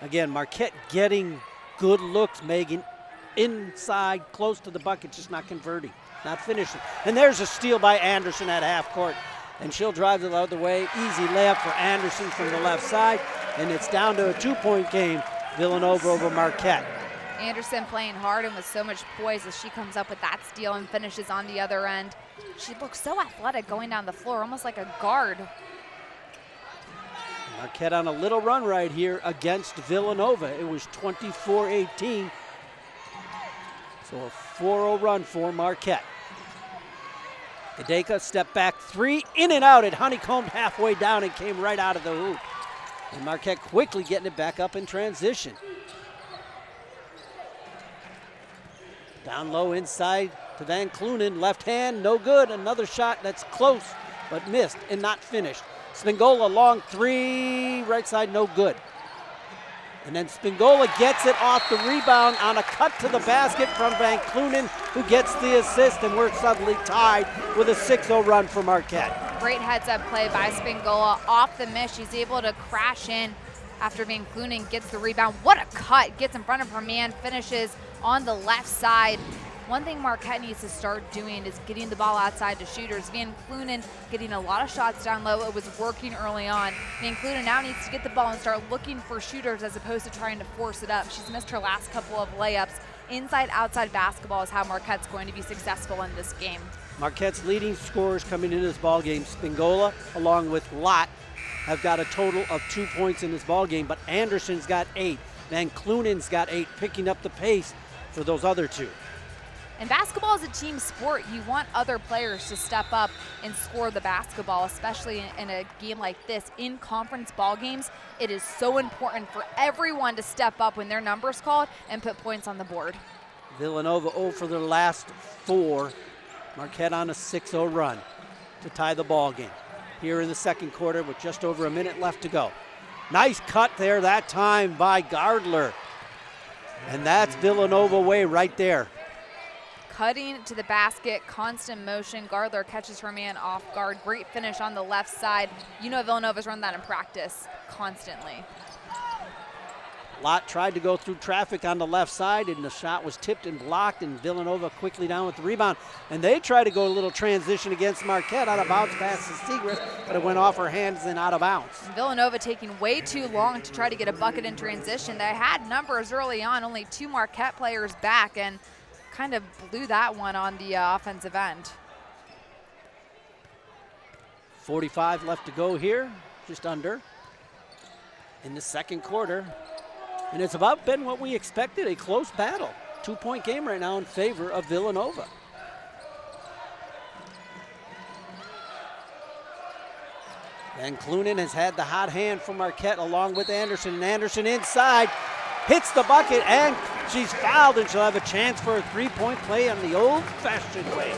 S1: Again, Marquette getting good looks, Megan, inside, close to the bucket, just not converting, not finishing. And there's a steal by Anderson at half court, and she'll drive it the other way. Easy layup for Anderson from the left side, and it's down to a 2-point game, Villanova over Marquette.
S2: Anderson playing hard and with so much poise as she comes up with that steal and finishes on the other end. She looks so athletic going down the floor, almost like a guard.
S1: Marquette on a little run right here against Villanova. It was 24-18. So a 4-0 run for Marquette. Gadeka step back 3, in and out. It honeycombed halfway down and came right out of the hoop. And Marquette quickly getting it back up in transition. Down low inside to Van Clunen, left hand, no good. Another shot that's close, but missed and not finished. Spingola, long 3, right side, no good. And then Spingola gets it off the rebound on a cut to the basket from Van Clunen, who gets the assist, and we're suddenly tied with a 6-0 run for Marquette.
S2: Great heads-up play by Spingola. Off the miss, she's able to crash in after Van Clunen gets the rebound. What a cut, gets in front of her man, finishes on the left side. One thing Marquette needs to start doing is getting the ball outside to shooters. Van Clunen getting a lot of shots down low. It was working early on. Van Clunen now needs to get the ball and start looking for shooters as opposed to trying to force it up. She's missed her last couple of layups. Inside-outside basketball is how Marquette's going to be successful in this game.
S1: Marquette's leading scorers coming into this ball game, Spingola along with Lott, have got a total of 2 points in this ball game, but Anderson's got 8. Van Clunen's got 8, picking up the pace for those other two.
S2: And basketball is a team sport. You want other players to step up and score the basketball, especially in a game like this. In conference ball games, it is so important for everyone to step up when their number's called and put points on the board.
S1: Villanova 0 for their last 4. Marquette on a 6-0 run to tie the ball game here in the second quarter with just over a minute left to go. Nice cut there that time by Gardler. And that's Villanova way right there.
S2: Cutting to the basket, constant motion. Gardler catches her man off guard. Great finish on the left side. You know Villanova's run that in practice constantly.
S1: Lott tried to go through traffic on the left side, and the shot was tipped and blocked, and Villanova quickly down with the rebound. And they tried to go a little transition against Marquette, out of bounds past the Segrist, but it went off her hands and out of bounds.
S2: Villanova taking way too long to try to get a bucket in transition. They had numbers early on, only 2 Marquette players back, and kind of blew that one on the offensive end.
S1: 45 left to go here, just under, in the second quarter. And it's about been what we expected, a close battle. 2-point game right now in favor of Villanova. Van Clunen has had the hot hand from Marquette along with Anderson. And Anderson inside, hits the bucket, and she's fouled, and she'll have a chance for a 3-point play on the old-fashioned way.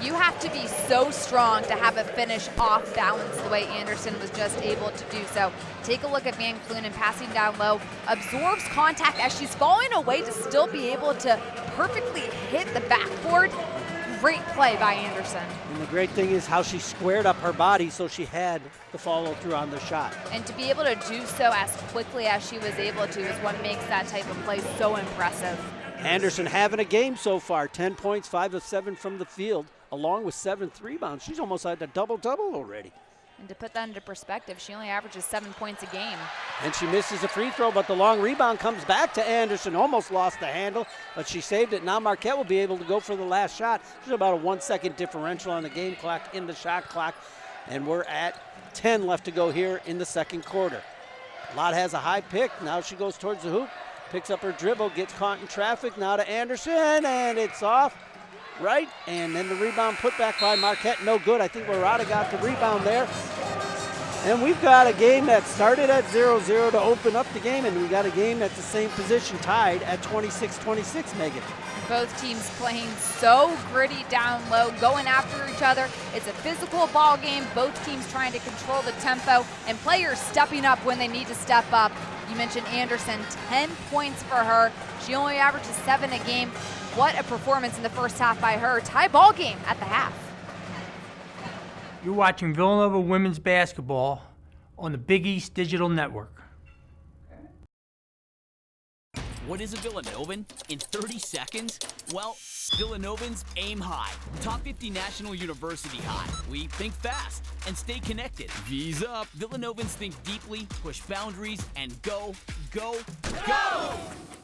S2: You have to be so strong to have a finish off balance the way Anderson was just able to do so. Take a look at Van Clunen passing down low, absorbs contact as she's falling away to still be able to perfectly hit the backboard. Great play by Anderson.
S1: And the great thing is how she squared up her body so she had the follow through on the shot.
S2: And to be able to do so as quickly as she was able to is what makes that type of play so impressive.
S1: Anderson having a game so far, 10 points, 5 of 7 from the field, along with 7 rebounds. She's almost had a double-double already.
S2: And to put that into perspective, she only averages 7 points a game.
S1: And she misses a free throw, but the long rebound comes back to Anderson. Almost lost the handle, but she saved it. Now Marquette will be able to go for the last shot. There's about a 1-second differential on the game clock, in the shot clock, and we're at 10 left to go here in the second quarter. Lott has a high pick. Now she goes towards the hoop, picks up her dribble, gets caught in traffic. Now to Anderson, and it's off. Right, and then the rebound put back by Marquette, no good. I think Murata got the rebound there. And we've got a game that started at 0-0 to open up the game, and we got a game at the same position, tied at 26-26, Megan.
S2: Both teams playing so gritty down low, going after each other. It's a physical ball game. Both teams trying to control the tempo, and players stepping up when they need to step up. You mentioned Anderson, 10 points for her. She only averages 7 a game. What a performance in the first half by her. Tie ball game at the half.
S19: You're watching Villanova women's basketball on the Big East Digital Network.
S6: What is a Villanovan in 30 seconds? Well, Villanovans aim high. Top 50 National University high. We think fast and stay connected. V's up. Villanovans think deeply, push boundaries, and go, go, go!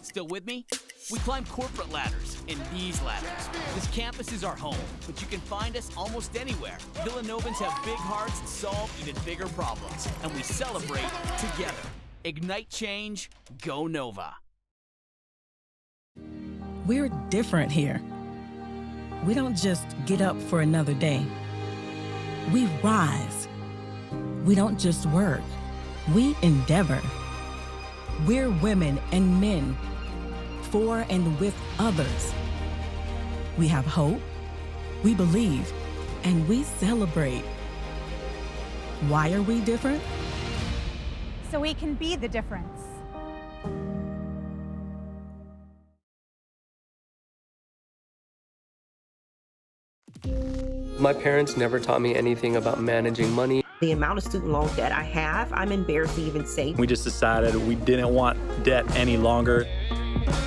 S6: Still with me? We climb corporate ladders and these ladders. This campus is our home, but you can find us almost anywhere. Villanovans have big hearts and solve even bigger problems, and we celebrate together. Ignite change, go Nova.
S4: We're different here. We don't just get up for another day. We rise. We don't just work. We endeavor. We're women and men, for and with others. We have hope, we believe, and we celebrate. Why are we different?
S5: So we can be the difference.
S16: My parents never taught me anything about managing money.
S8: The amount of student loan debt I have, I'm embarrassed to even say.
S12: We just decided we didn't want debt any longer.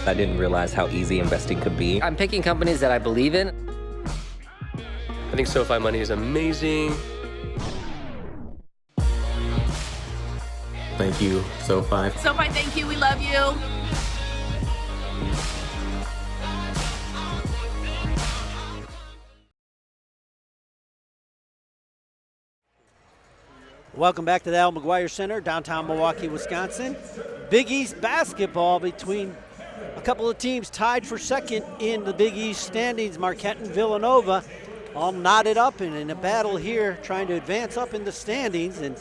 S17: I didn't realize how easy investing could be.
S18: I'm picking companies that I believe in.
S16: I think SoFi money is amazing.
S12: Thank you, SoFi.
S21: SoFi, thank you. We love you.
S1: Welcome back to the Al McGuire Center, downtown Milwaukee, Wisconsin. Big East basketball between a couple of teams tied for second in the Big East standings. Marquette and Villanova all knotted up and in a battle here trying to advance up in the standings. And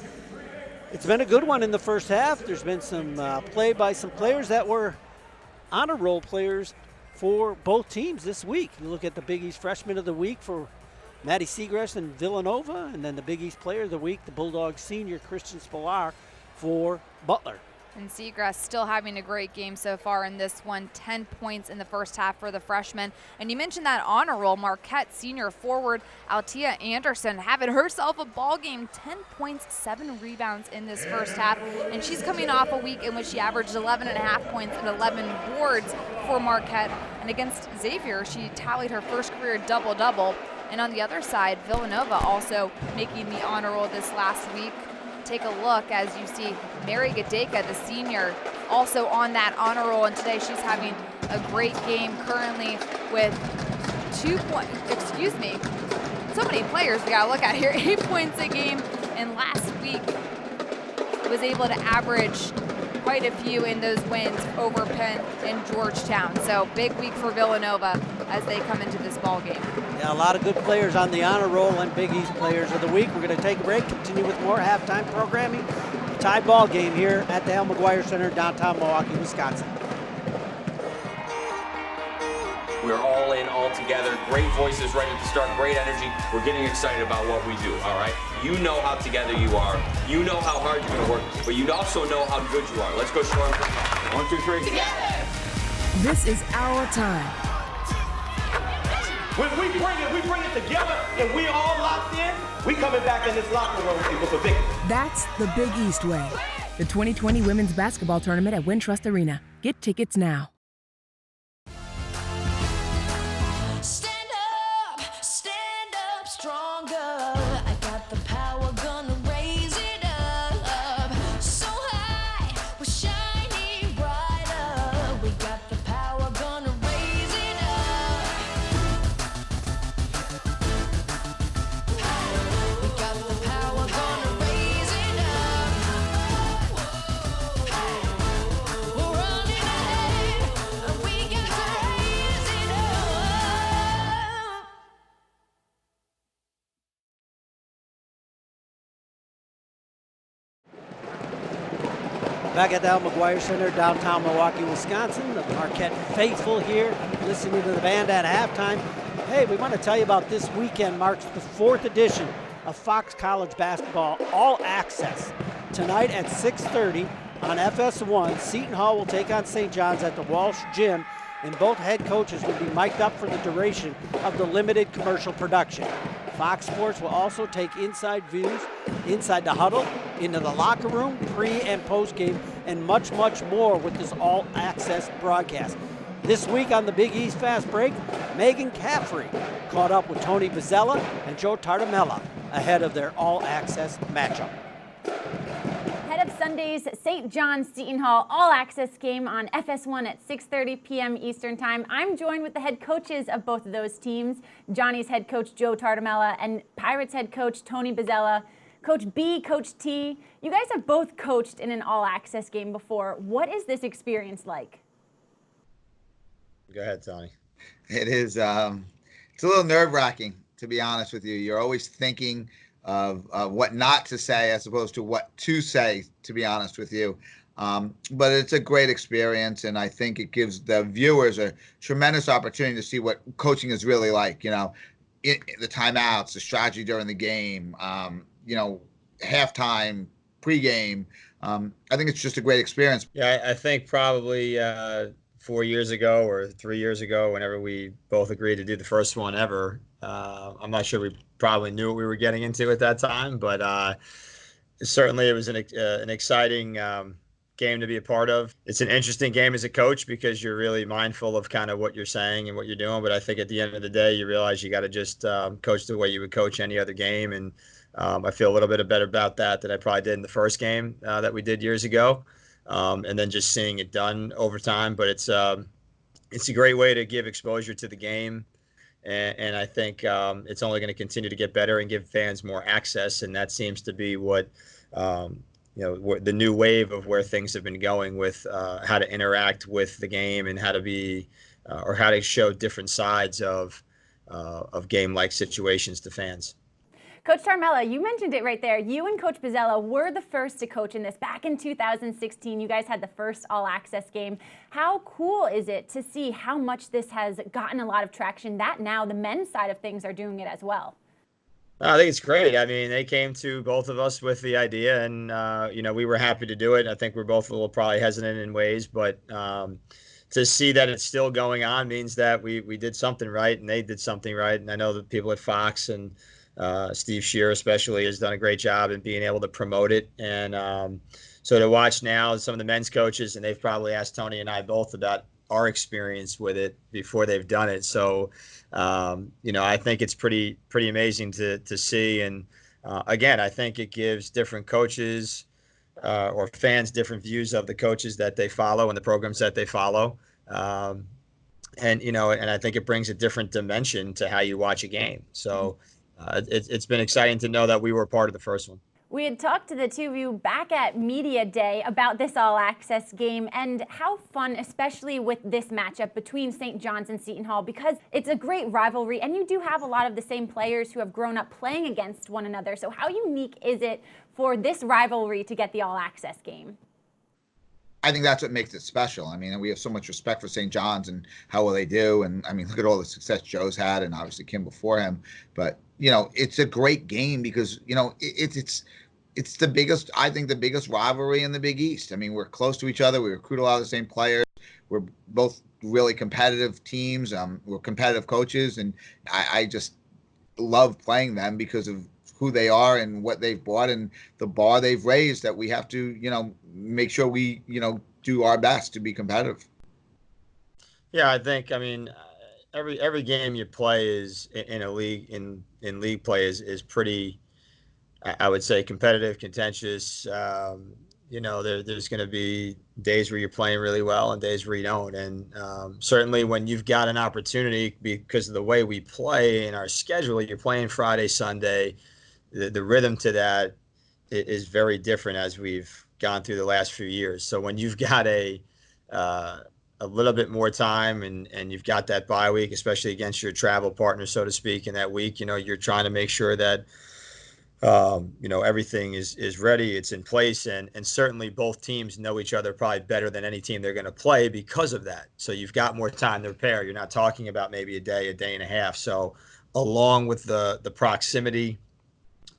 S1: it's been a good one in the first half. There's been some play by some players that were honor roll players for both teams this week. You look at the Big East Freshman of the Week for Maddie Seagrass and Villanova, and then the Big East Player of the Week, the Bulldogs senior Christian Spillar for Butler.
S2: And Seagrass still having a great game so far in this one. 10 points in the first half for the freshman. And you mentioned that honor roll, Marquette senior forward Altia Anderson having herself a ball game. 10 points, 7 rebounds in this first half. And she's coming off a week in which she averaged 11.5 points and 11 boards for Marquette. And against Xavier, she tallied her first career double-double. And on the other side, Villanova also making the honor roll this last week. Take a look as you see Mary Gadeka, the senior, also on that honor roll. And today she's having a great game currently with 2 points, so many players we gotta look at here. 8 points a game, and last week was able to average quite a few in those wins over Penn and Georgetown. So big week for Villanova as they come into this ball game.
S1: Yeah, a lot of good players on the honor roll and Big East Players of the Week. We're going to take a break, continue with more halftime programming. A tied ball game here at the Al McGuire Center, downtown Milwaukee, Wisconsin.
S14: We're all in, all together. Great voices right at the start, great energy. We're getting excited about what we do, all right? You know how together you are. You know how hard you're going to work, but you also know how good you are. Let's go show them. 1, 2, 3.
S21: Together!
S20: This is our time.
S15: When we bring it together and we all locked in, we coming back in this locker room with a victory.
S20: That's the Big East way. The 2020 Women's Basketball Tournament at Wintrust Arena. Get tickets now.
S7: Stand up stronger. I got the power, gonna raise it up. So high, we're shining brighter. We got the power, gonna raise it up. We got the power, gonna raise it up. We're running ahead, and we got to raise it up.
S1: Back at the Al McGuire Center, downtown Milwaukee, Wisconsin. The Marquette faithful here, listening to the band at halftime. Hey, we want to tell you about this weekend marks the 4th edition of Fox College Basketball All Access. Tonight at 6:30 on FS1, Seton Hall will take on St. John's at the Walsh Gym, and both head coaches will be mic'd up for the duration of the limited commercial production. Fox Sports will also take inside views, inside the huddle, into the locker room, pre and post game, and much, much more with this all-access broadcast. This week on the Big East Fast Break, Megan Caffrey caught up with Tony Bozzella and Joe Tartamella ahead of their all-access matchup.
S22: Ahead of Sunday's St. John's Seton Hall all-access game on FS1 at 6:30 p.m. Eastern Time, I'm joined with the head coaches of both of those teams, Johnny's head coach Joe Tartamella and Pirates head coach Tony Bozzella. Coach B, Coach T, you guys have both coached in an all-access game before. What is this experience like?
S23: Go ahead, Tony. It is. It's a little nerve-wracking, to be honest with you. You're always thinking of what not to say as opposed to what to say, to be honest with you. But it's a great experience, and I think it gives the viewers a tremendous opportunity to see what coaching is really like. You know, the timeouts, the strategy during the game, halftime, pregame. I think it's just a great experience.
S24: Yeah, I think probably
S3: 4 years ago or 3 years ago, whenever we both agreed to do the first one ever. I'm not sure we probably knew what we were getting into at that time, but certainly it was an exciting game to be a part of. It's an interesting game as a coach because you're really mindful of kind of what you're saying and what you're doing. But I think at the end of the day, you realize you got to just coach the way you would coach any other game. And I feel a little bit better about that than I probably did in the first game that we did years ago. And then just seeing it done over time. But it's a great way to give exposure to the game. And I think it's only going to continue to get better and give fans more access. And that seems to be what, the new wave of where things have been going with how to interact with the game and how to be or how to show different sides of game-like situations to fans.
S22: Coach Tarmella, you mentioned it right there. You and Coach Bozzella were the first to coach in this. Back in 2016, you guys had the first all-access game. How cool is it to see how much this has gotten a lot of traction, that now the men's side of things are doing it as well?
S3: I think it's great. I mean, they came to both of us with the idea, and, we were happy to do it. I think we're both a little probably hesitant in ways, but to see that it's still going on means that we did something right and they did something right. And I know the people at Fox and Steve Shear especially has done a great job in being able to promote it. And so to watch now some of the men's coaches, and they've probably asked Tony and I both about our experience with it before they've done it. So, I think it's pretty amazing to see. And again, I think it gives different coaches or fans different views of the coaches that they follow and the programs that they follow. And I think it brings a different dimension to how you watch a game. So it's been exciting to know that we were part of the first one.
S22: We had talked to the two of you back at Media Day about this all-access game and how fun, especially with this matchup between St. John's and Seton Hall, because it's a great rivalry and you do have a lot of the same players who have grown up playing against one another. So how unique is it for this rivalry to get the all-access game?
S23: I think that's what makes it special. I mean, we have so much respect for St. John's and how well they do. And I mean, look at all the success Joe's had and obviously Kim before him. But, it's a great game because, it's the biggest, I think the biggest rivalry in the Big East. I mean, we're close to each other. We recruit a lot of the same players. We're both really competitive teams. We're competitive coaches. And I just love playing them because of who they are and what they've brought and the bar they've raised that we have to, make sure we, do our best to be competitive.
S3: Yeah, I think, every game you play is in a league, in league play is pretty, I would say, competitive, contentious. There's going to be days where you're playing really well and days where you don't. And certainly when you've got an opportunity, because of the way we play in our schedule, you're playing Friday, Sunday, the rhythm to that is very different as we've gone through the last few years. So when you've got a little bit more time and you've got that bye week, especially against your travel partner, so to speak, in that week, you're trying to make sure that everything is ready, it's in place, and certainly both teams know each other probably better than any team they're going to play because of that. So you've got more time to prepare. You're not talking about maybe a day and a half. So along with the proximity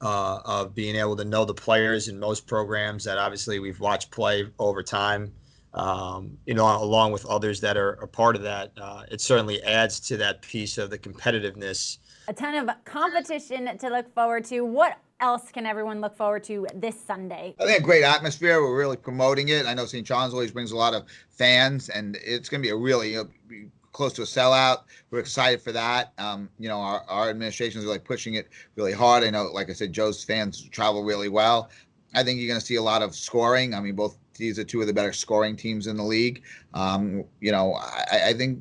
S3: of being able to know the players in most programs that obviously we've watched play over time, along with others that are a part of that, it certainly adds to that piece of the competitiveness.
S22: A ton of competition to look forward to. What else can everyone look forward to this Sunday?
S23: I think a great atmosphere. We're really promoting it. I know St. John's always brings a lot of fans, and it's going to be a really close to a sellout. We're excited for that. Our administration is really pushing it really hard. I know, like I said, Joe's fans travel really well. I think you're going to see a lot of scoring. I mean, both these are two of the better scoring teams in the league. I think,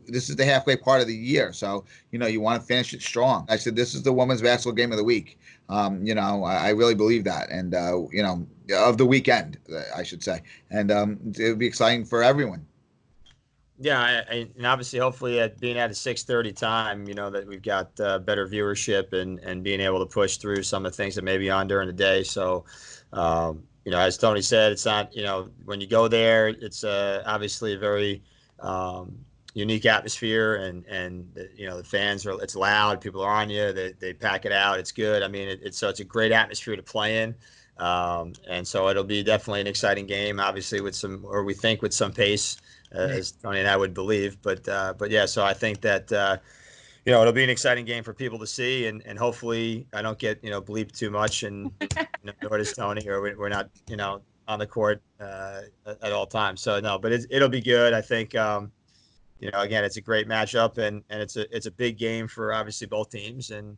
S23: this is the halfway part of the year. So, you want to finish it strong. I said, this is the women's basketball game of the week. I really believe that. And, of the weekend, I should say. And it'll be exciting for everyone.
S3: Yeah, and obviously, hopefully, being at a 6:30 time, that we've got better viewership and being able to push through some of the things that may be on during the day. So, as Tony said, it's not, when you go there, it's obviously a very unique atmosphere, and the fans it's loud, people are on you, they pack it out, it's good. I mean, it's a great atmosphere to play in. And so it'll be definitely an exciting game, obviously with some pace. as Tony and I would believe. But yeah, so I think that it'll be an exciting game for people to see, and hopefully I don't get bleeped too much, and nor does Tony, or we're not on the court at all times. So no, but it'll be good. I think again, it's a great matchup, and it's a big game for obviously both teams, and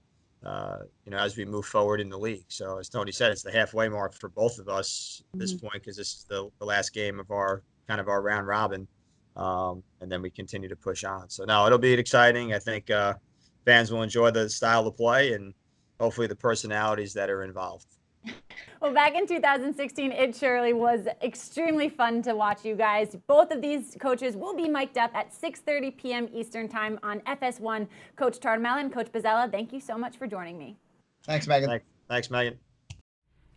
S3: as we move forward in the league. So as Tony said, it's the halfway mark for both of us at this point, because this is the last game of our round robin, and then we continue to push on. So no, it'll be exciting. I think fans will enjoy the style of play, and hopefully the personalities that are involved.
S22: Well, back in 2016, it surely was extremely fun to watch you guys. Both of these coaches will be mic'd up at 6:30 p.m. Eastern Time on FS1. Coach Tartamel and Coach Bozzella, thank you so much for joining me.
S23: Thanks, Megan.
S3: Thanks, Megan.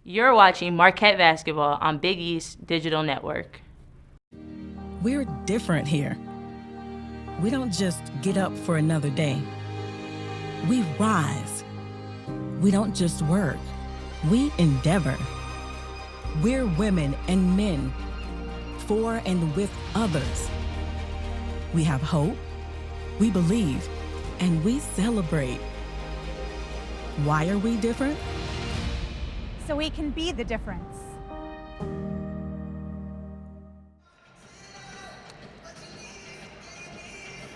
S9: You're watching Marquette Basketball on Big East Digital Network.
S4: We're different here. We don't just get up for another day. We rise. We don't just work. We endeavor. We're women and men, for and with others. We have hope, we believe, and we celebrate. Why are we different?
S5: So we can be the difference.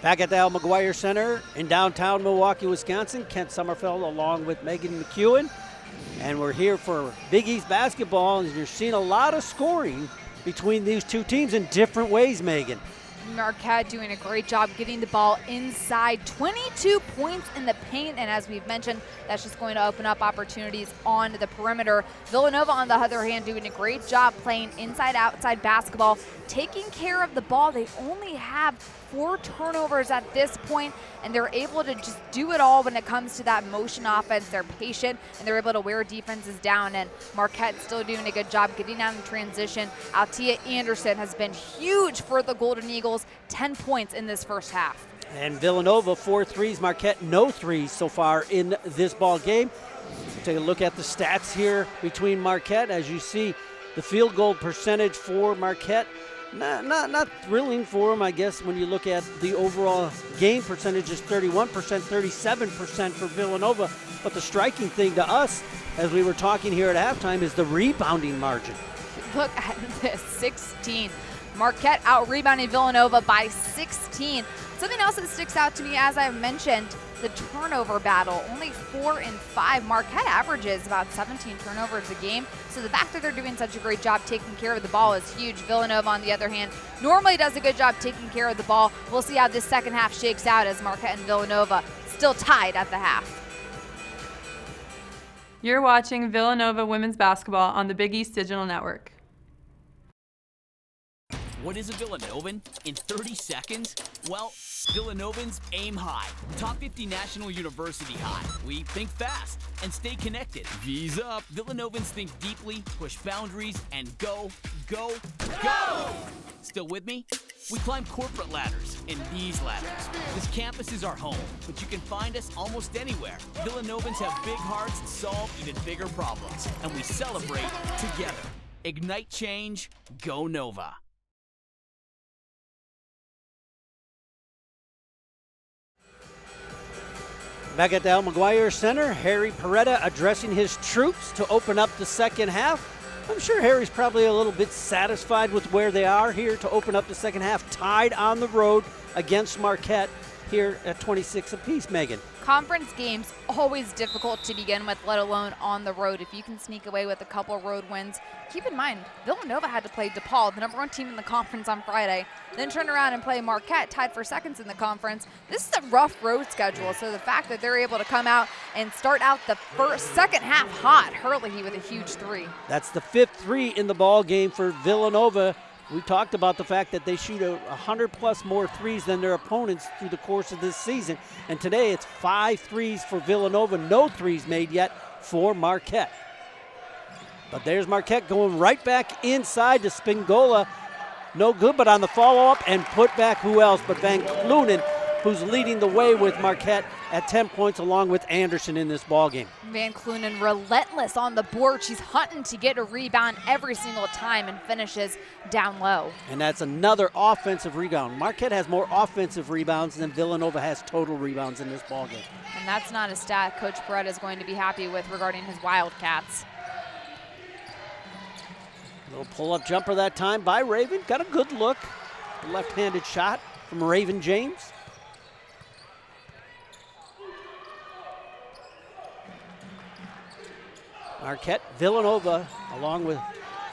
S1: Back at the Al McGuire Center in downtown Milwaukee, Wisconsin, Kent Sommerfeld along with Megan McEwen. And we're here for Big East basketball, and you're seeing a lot of scoring between these two teams in different ways, Megan.
S2: Marquette doing a great job getting the ball inside, 22 points in the paint, and as we've mentioned, that's just going to open up opportunities on the perimeter. Villanova, on the other hand, doing a great job playing inside-outside basketball, taking care of the ball. They only have 4 turnovers at this point, and they're able to just do it all when it comes to that motion offense. They're patient, and they're able to wear defenses down, and Marquette still doing a good job getting out in transition. Altia Anderson has been huge for the Golden Eagles, 10 points in this first half.
S1: And Villanova, 4 threes. Marquette, no threes so far in this ball game. Take a look at the stats here between Marquette. As you see, the field goal percentage for Marquette, not thrilling for them, I guess, when you look at the overall game percentage is 31%, 37% for Villanova. But the striking thing to us, as we were talking here at halftime, is the rebounding margin.
S2: Look at this, 16. Marquette out-rebounding Villanova by 16. Something else that sticks out to me, as I've mentioned, the turnover battle. Only 4 and 5. Marquette averages about 17 turnovers a game. So the fact that they're doing such a great job taking care of the ball is huge. Villanova, on the other hand, normally does a good job taking care of the ball. We'll see how this second half shakes out, as Marquette and Villanova still tied at the half.
S13: You're watching Villanova women's basketball on the Big East Digital Network.
S6: What is a Villanovan in 30 seconds? Well, Villanovans aim high. Top 50 National University high. We think fast and stay connected. V's up. Villanovans think deeply, push boundaries, and go, go, go! Still with me? We climb corporate ladders and these ladders. This campus is our home, but you can find us almost anywhere. Villanovans have big hearts and solve even bigger problems, and we celebrate together. Ignite change, go Nova.
S1: Back at the Al McGuire Center, Harry Peretta addressing his troops to open up the second half. I'm sure Harry's probably a little bit satisfied with where they are here to open up the second half, tied on the road against Marquette here at 26 apiece, Megan.
S2: Conference games, always difficult to begin with, let alone on the road. If you can sneak away with a couple road wins, keep in mind, Villanova had to play DePaul, the #1 team in the conference, on Friday, then turn around and play Marquette, tied for seconds in the conference. This is a rough road schedule, so the fact that they're able to come out and start out the second half hot, Hurley with a huge 3.
S1: That's the 5th 3 in the ball game for Villanova. We talked about the fact that they shoot 100+ more threes than their opponents through the course of this season. And today it's 5 threes for Villanova, no threes made yet for Marquette. But there's Marquette going right back inside to Spingola. No good, but on the follow-up and put back, who else but Van Clunen who's leading the way with Marquette at 10 points along with Anderson in this ballgame.
S2: Van Clunen relentless on the board. She's hunting to get a rebound every single time and finishes down low.
S1: And that's another offensive rebound. Marquette has more offensive rebounds than Villanova has total rebounds in this ballgame.
S2: And that's not a stat Coach Beretta is going to be happy with regarding his Wildcats.
S1: Little pull-up jumper that time by Raven. Got a good look. A left-handed shot from Raven James. Marquette, Villanova, along with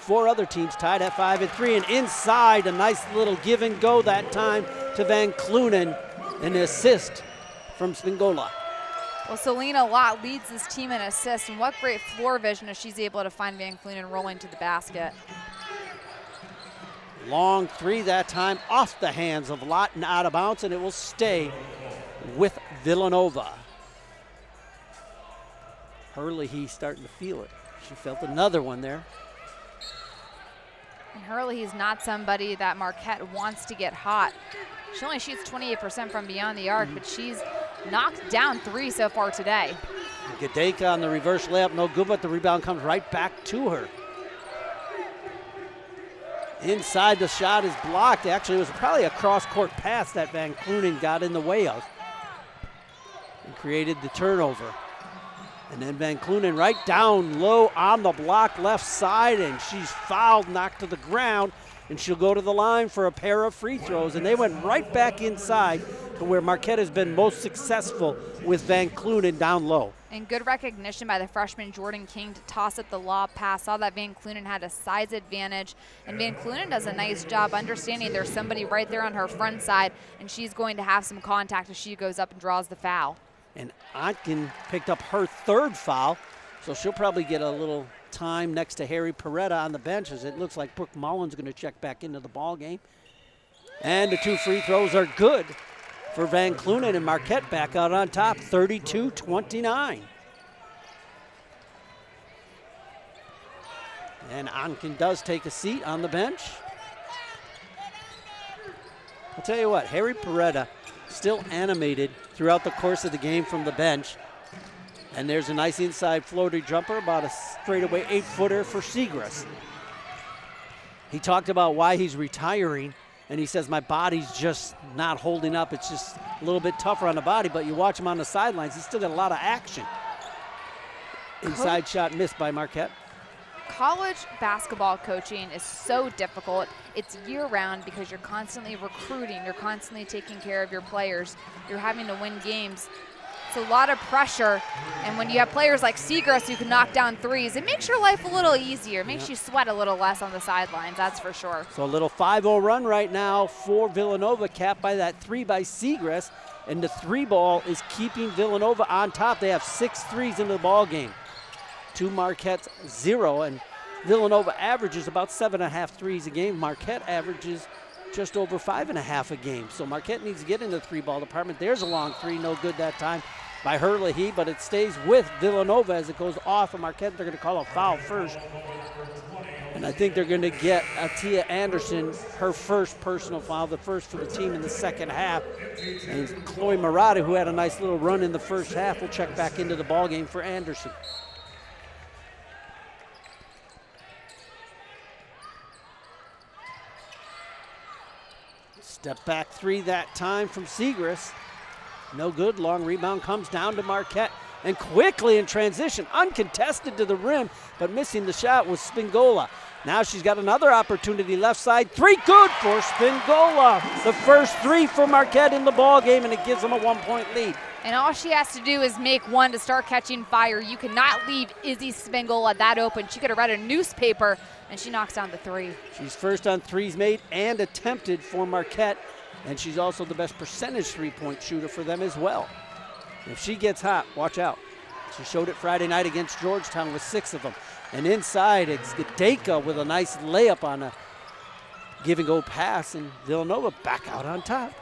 S1: 4 other teams tied at 5 and 3. And inside, a nice little give and go that time to Van Clunen. An assist from Spingola.
S2: Well, Selena Lott leads this team in assists, and what great floor vision as she's able to find Van Clunen rolling to the basket.
S1: Long 3 that time off the hands of Lott and out of bounds, and it will stay with Villanova. Hurley, he's starting to feel it. She felt another one there.
S2: And Hurley is not somebody that Marquette wants to get hot. She only shoots 28% from beyond the arc, but she's knocked down 3 so far today.
S1: Gadeka on the reverse layup, no good, but the rebound comes right back to her. Inside, the shot is blocked. Actually, it was probably a cross-court pass that Van Clunen got in the way of and created the turnover. And then Van Clunen right down low on the block left side, and she's fouled, knocked to the ground, and she'll go to the line for a pair of free throws. And they went right back inside to where Marquette has been most successful with Van Clunen down low.
S2: And good recognition by the freshman Jordan King to toss up the lob pass. Saw that Van Clunen had a size advantage, and Van Clunen does a nice job understanding there's somebody right there on her front side, and she's going to have some contact as she goes up and draws the foul.
S1: And Ontken picked up her 3rd foul, so she'll probably get a little time next to Harry Peretta on the bench, as it looks like Brooke Mullins going to check back into the ball game. And the 2 free throws are good for Van Clunen, and Marquette back out on top, 32-29. And Ontken does take a seat on the bench. I'll tell you what, Harry Peretta still animated throughout the course of the game from the bench. And there's a nice inside floater jumper, about a straightaway 8-footer for Segrist. He talked about why he's retiring, and he says, my body's just not holding up. It's just a little bit tougher on the body, but you watch him on the sidelines, he's still got a lot of action. Inside shot missed by Marquette.
S2: College basketball coaching is so difficult. It's year-round because you're constantly recruiting, you're constantly taking care of your players, you're having to win games. It's a lot of pressure, and when you have players like Segrist who can knock down 3s, it makes your life a little easier. It makes you sweat a little less on the sidelines, that's for sure.
S1: So a little 5-0 run right now for Villanova, capped by that 3 by Segrist, and the 3 ball is keeping Villanova on top. They have 6 threes in the ball game. 2 Marquette's 0, and Villanova averages about 7.5 threes a game. Marquette averages just over 5.5 a game. So Marquette needs to get in the 3-ball department. There's a long 3, no good that time by Hurley, but it stays with Villanova as it goes off of Marquette. They're going to call a foul first. And I think they're going to get Atia Anderson her first personal foul, the first for the team in the second half. And Chloe Murata, who had a nice little run in the first half, will check back into the ball game for Anderson. Step back 3 that time from Segrist. No good. Long rebound comes down to Marquette. And quickly in transition, uncontested to the rim, but missing the shot was Spingola. Now she's got another opportunity left side. 3 good for Spingola. The first 3 for Marquette in the ball game, and it gives them a 1-point lead.
S2: And all she has to do is make 1 to start catching fire. You cannot leave Izzy Spingola that open. She could have read a newspaper, and she knocks down the 3.
S1: She's first on 3s made and attempted for Marquette, and she's also the best percentage 3-point shooter for them as well. If she gets hot, watch out. She showed it Friday night against Georgetown with 6 of them. And inside, it's Gadeka with a nice layup on a give-and-go pass, and Villanova back out on top.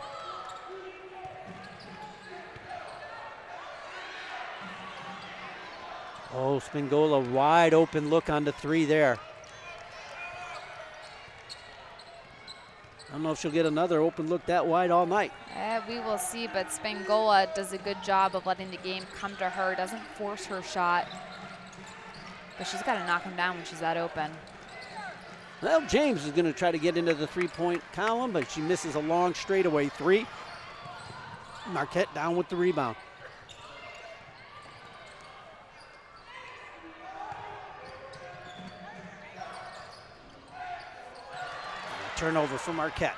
S1: Oh, Spingola, wide open look on the 3 there. I don't know if she'll get another open look that wide all night.
S2: We will see, but Spangola does a good job of letting the game come to her, doesn't force her shot. But she's got to knock him down when she's that open.
S1: Well, James is going to try to get into the three-point column, but she misses a long straightaway three. Marquette down with the rebound. Turnover for Marquette.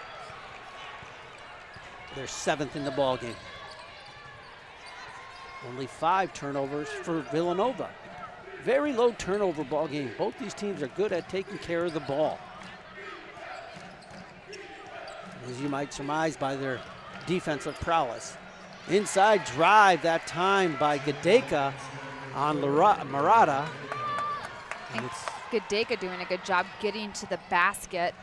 S1: They're 7th in the ball game. Only 5 turnovers for Villanova. Very low turnover ball game. Both these teams are good at taking care of the ball, as you might surmise by their defensive prowess. Inside drive that time by Gadeka on Murata.
S2: And Gadeka doing a good job getting to the basket.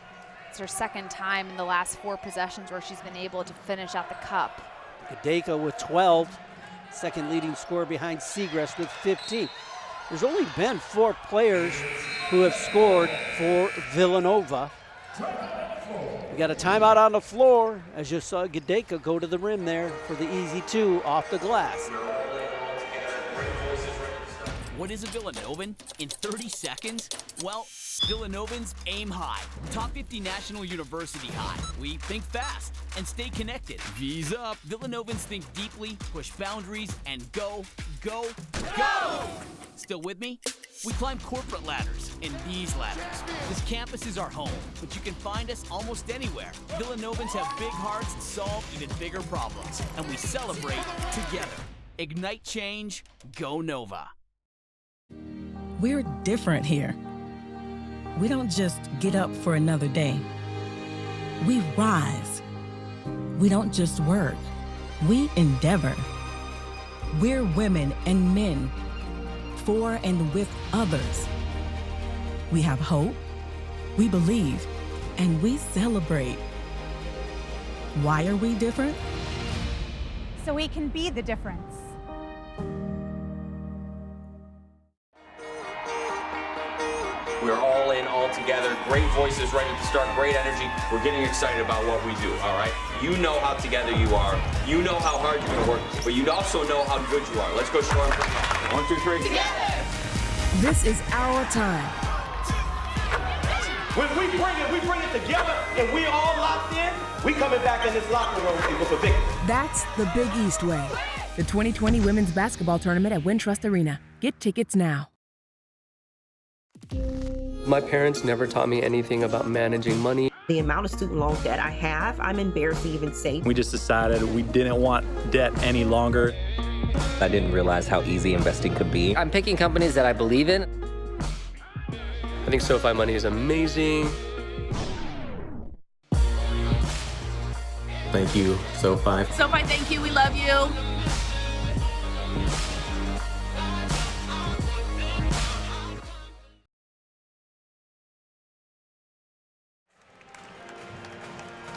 S2: It's her second time in the last 4 possessions where she's been able to finish out the cup.
S1: Gadeka with 12, second leading scorer behind Segrest with 15. There's only been 4 players who have scored for Villanova. We got a timeout on the floor as you saw Gadeka go to the rim there for the easy 2 off the glass.
S6: What is a Villanovan in 30 seconds? Well, Villanovans aim high. Top 50 National University high. We think fast and stay connected. V's up. Villanovans think deeply, push boundaries, and go, go, go! Still with me? We climb corporate ladders and these ladders. This campus is our home, but you can find us almost anywhere. Villanovans have big hearts and solve even bigger problems, and we celebrate together. Ignite change, go Nova.
S4: We're different here. We don't just get up for another day. We rise. We don't just work. We endeavor. We're women and men, for and with others. We have hope, we believe, and we celebrate. Why are we different?
S5: So we can be the difference.
S14: We're all in, all together. Great voices right at the start, great energy. We're getting excited about what we do, all right? You know how together you are. You know how hard you're going to work, but you also know how good you are. Let's go, Storm. 1, 2, 3. Together!
S20: This is our time.
S15: When we bring it together and we all locked in, we coming back in this locker room with a victory.
S20: That's the Big East way. The 2020 Women's Basketball Tournament at Wintrust Arena. Get tickets now.
S16: My parents never taught me anything about managing money.
S8: The amount of student loan debt I have, I'm embarrassed to even say.
S12: We just decided we didn't want debt any longer.
S17: I didn't realize how easy investing could be.
S18: I'm picking companies that I believe in.
S16: I think SoFi money is amazing.
S12: Thank you, SoFi.
S9: SoFi, thank you. We love you.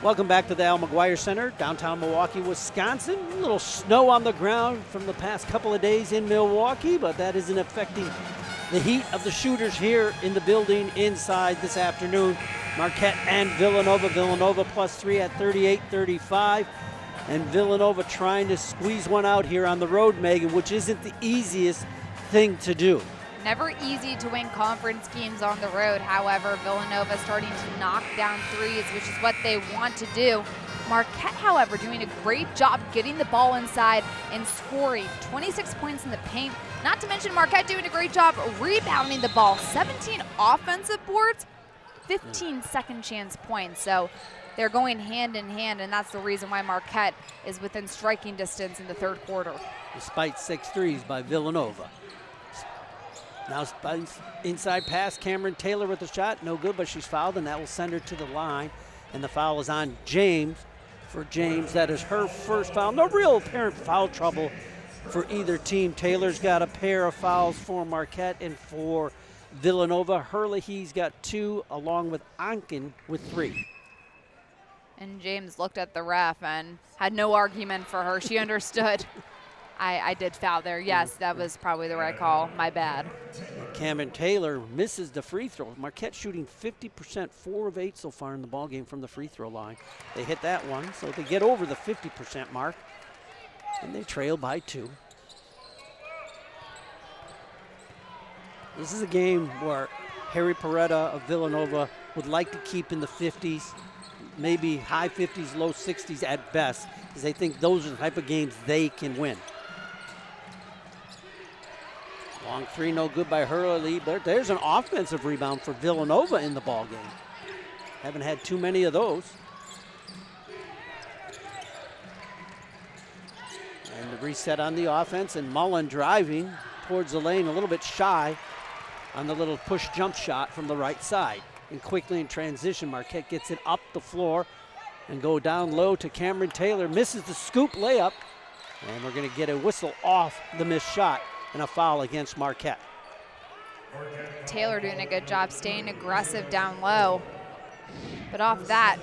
S1: Welcome back to the Al McGuire Center, downtown Milwaukee, Wisconsin. A little snow on the ground from the past couple of days in Milwaukee, but that isn't affecting the heat of the shooters here in the building inside this afternoon. Marquette and Villanova. Villanova +3 at 38-35. And Villanova trying to squeeze one out here on the road, Megan, which isn't the easiest thing to do.
S2: Never easy to win conference games on the road. However, Villanova starting to knock down threes, which is what they want to do. Marquette, however, doing a great job getting the ball inside and scoring 26 points in the paint. Not to mention Marquette doing a great job rebounding the ball. 17 offensive boards, 15 second chance points. So they're going hand in hand, and that's the reason why Marquette is within striking distance in the third quarter.
S1: Despite 6 threes by Villanova. Now inside pass, Cameron Taylor with the shot, no good, but she's fouled, and that will send her to the line. And the foul is on James. For James, that is her first foul. No real apparent foul trouble for either team. Taylor's got a pair of fouls for Marquette, and for Villanova, Herlihy's got 2, along with Onken with 3.
S2: And James looked at the ref and had no argument for her. She understood. I did foul there. Yes, that was probably the right call. My bad.
S1: Cameron Taylor misses the free throw. Marquette shooting 50%, 4 of 8 so far in the ballgame from the free throw line. They hit that one, so they get over the 50% mark, and they trail by 2. This is a game where Harry Peretta of Villanova would like to keep in the 50s, maybe high 50s, low 60s at best, because they think those are the type of games they can win. Long three, no good by Hurley. There's an offensive rebound for Villanova in the ballgame. Haven't had too many of those. And the reset on the offense, and Mullen driving towards the lane, a little bit shy on the little push jump shot from the right side. And quickly in transition, Marquette gets it up the floor and go down low to Cameron Taylor. Misses the scoop layup, and we're going to get a whistle off the missed shot and a foul against Marquette.
S2: Taylor doing a good job staying aggressive down low. But off that,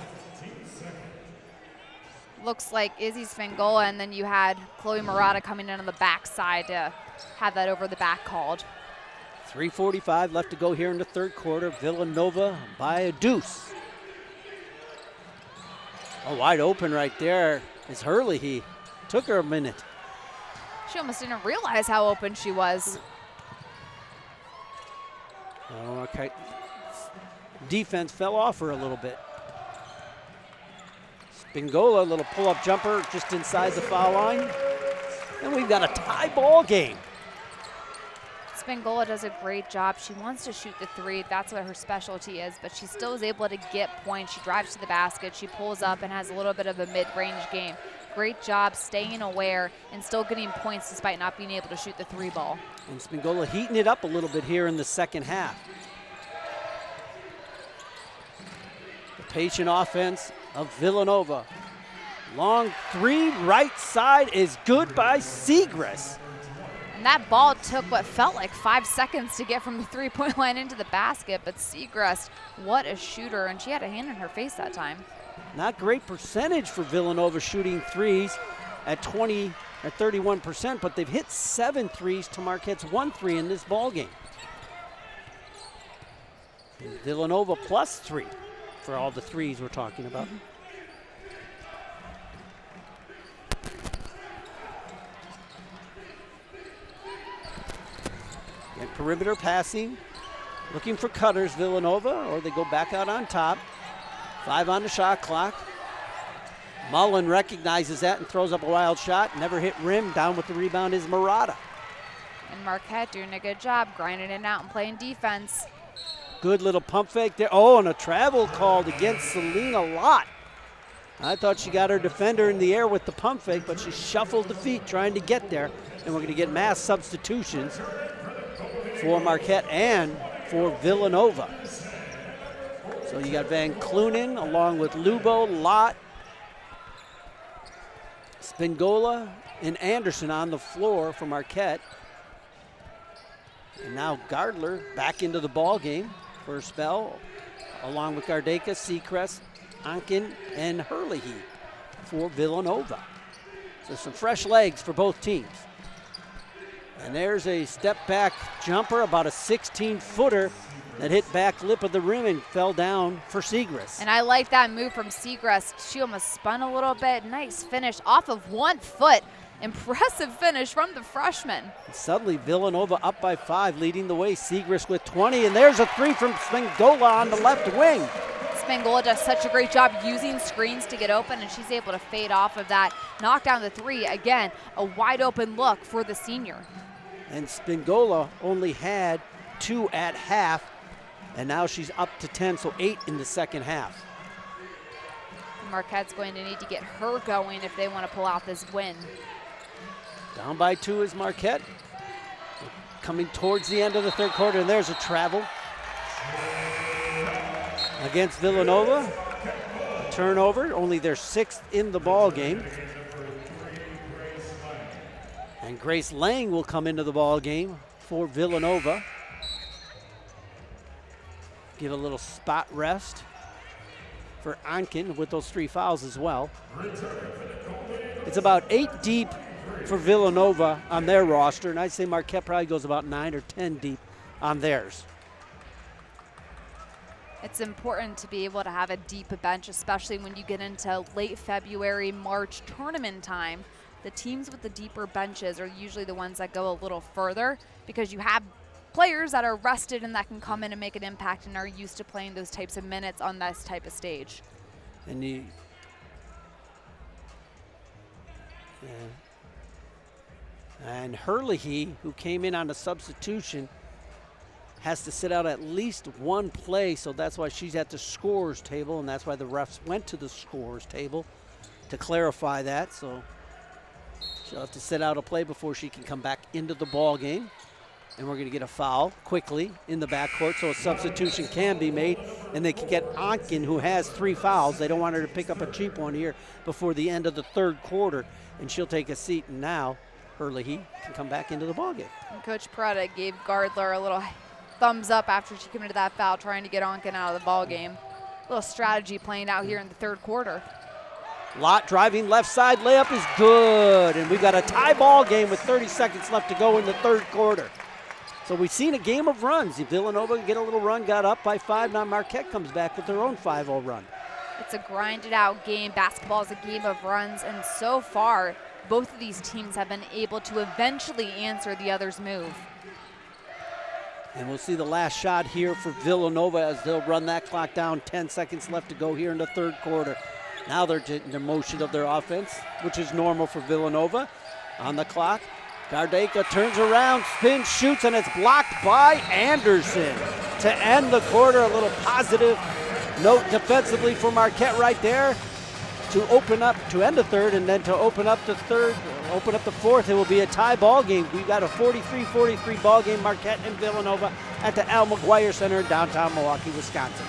S2: looks like Izzy Spangola, and then you had Chloe Murata coming in on the backside to have that over the back called.
S1: 3:45 left to go here in the third quarter. Villanova by a deuce. Oh, wide open right there is Hurley. He took her a minute.
S2: She almost didn't realize how open she was.
S1: Oh, okay. Defense fell off her a little bit. Spingola, little pull-up jumper just inside the foul line. And we've got a tie ball game.
S2: Spangola does a great job. She wants to shoot the three. That's what her specialty is, but she still is able to get points. She drives to the basket. She pulls up and has a little bit of a mid-range game. Great job staying aware and still getting points despite not being able to shoot the three ball.
S1: And Spingola heating it up a little bit here in the second half. The patient offense of Villanova. Long three, right side is good by Segrist.
S2: And that ball took what felt like 5 seconds to get from the three-point line into the basket, but Segrist, what a shooter, and she had a hand in her face that time.
S1: Not great percentage for Villanova shooting threes at 20 or 31%, but they've hit 7 threes to Marquette's 1 3 in this ball game. Villanova plus 3 for all the threes we're talking about. And perimeter passing, looking for cutters, Villanova, or they go back out on top. 5 on the shot clock. Mullen recognizes that and throws up a wild shot. Never hit rim. Down with the rebound is Murata.
S2: And Marquette doing a good job grinding it out and playing defense.
S1: Good little pump fake there. Oh, and a travel called against Selena Lott. I thought she got her defender in the air with the pump fake, but she shuffled the feet trying to get there. And we're going to get mass substitutions for Marquette and for Villanova. So you got Van Clunen along with Lubo, Lott, Spingola, and Anderson on the floor for Marquette. And now Gardler back into the ball game for a spell, along with Gardeka, Seacrest, Onken, and Hurley for Villanova. So some fresh legs for both teams. And there's a step back jumper, about a 16-footer that hit back lip of the rim and fell down for Segrist.
S2: And I like that move from Segrist. She almost spun a little bit. Nice finish off of 1 foot. Impressive finish from the freshman.
S1: And suddenly Villanova up by 5, leading the way. Segrist with 20, and there's a 3 from Spingola on the left wing.
S2: Spingola does such a great job using screens to get open, and she's able to fade off of that. Knock down the 3. Again, a wide open look for the senior.
S1: And Spingola only had 2 at half, and now she's up to 10, so 8 in the second half.
S2: Marquette's going to need to get her going if they want to pull out this win.
S1: Down by 2 is Marquette. Coming towards the end of the third quarter, and there's a travel against Villanova. A turnover, only their 6th in the ball game. And Grace Lang will come into the ball game for Villanova. Give a little spot rest for Onken with those 3 fouls as well. It's about 8 deep for Villanova on their roster, and I'd say Marquette probably goes about 9 or 10 deep on theirs.
S2: It's important to be able to have a deep bench, especially when you get into late February, March tournament time. The teams with the deeper benches are usually the ones that go a little further because you have players that are rested and that can come in and make an impact and are used to playing those types of minutes on this type of stage.
S1: And and Herlihy, who came in on a substitution, has to sit out at least one play, so that's why she's at the scorer's table, and that's why the refs went to the scorer's table to clarify that. So she'll have to sit out a play before she can come back into the ball game. And we're going to get a foul quickly in the backcourt, so a substitution can be made, and they can get Onken, who has 3 fouls. They don't want her to pick up a cheap one here before the end of the third quarter, and she'll take a seat. And now Herlihy can come back into the ball game. And
S2: Coach Peretta gave Gardler a little thumbs up after she committed that foul, trying to get Onken out of the ball game. A little strategy playing out here in the third quarter.
S1: Lott driving left side, layup is good, and we've got a tie ball game with 30 seconds left to go in the third quarter. So we've seen a game of runs. If Villanova get a little run, got up by 5, now Marquette comes back with their own 5-0 run.
S2: It's a grinded out game. Basketball is a game of runs, and so far, both of these teams have been able to eventually answer the other's move.
S1: And we'll see the last shot here for Villanova as they'll run that clock down. 10 seconds left to go here in the third quarter. Now they're getting the motion of their offense, which is normal for Villanova. On the clock, Gardeka turns around, spins, shoots, and it's blocked by Anderson. To end the quarter, a little positive note defensively for Marquette right there to open up, to end the third, and then to open up the fourth. It will be a tie ball game. We've got a 43-43 ball game, Marquette and Villanova at the Al McGuire Center in downtown Milwaukee, Wisconsin.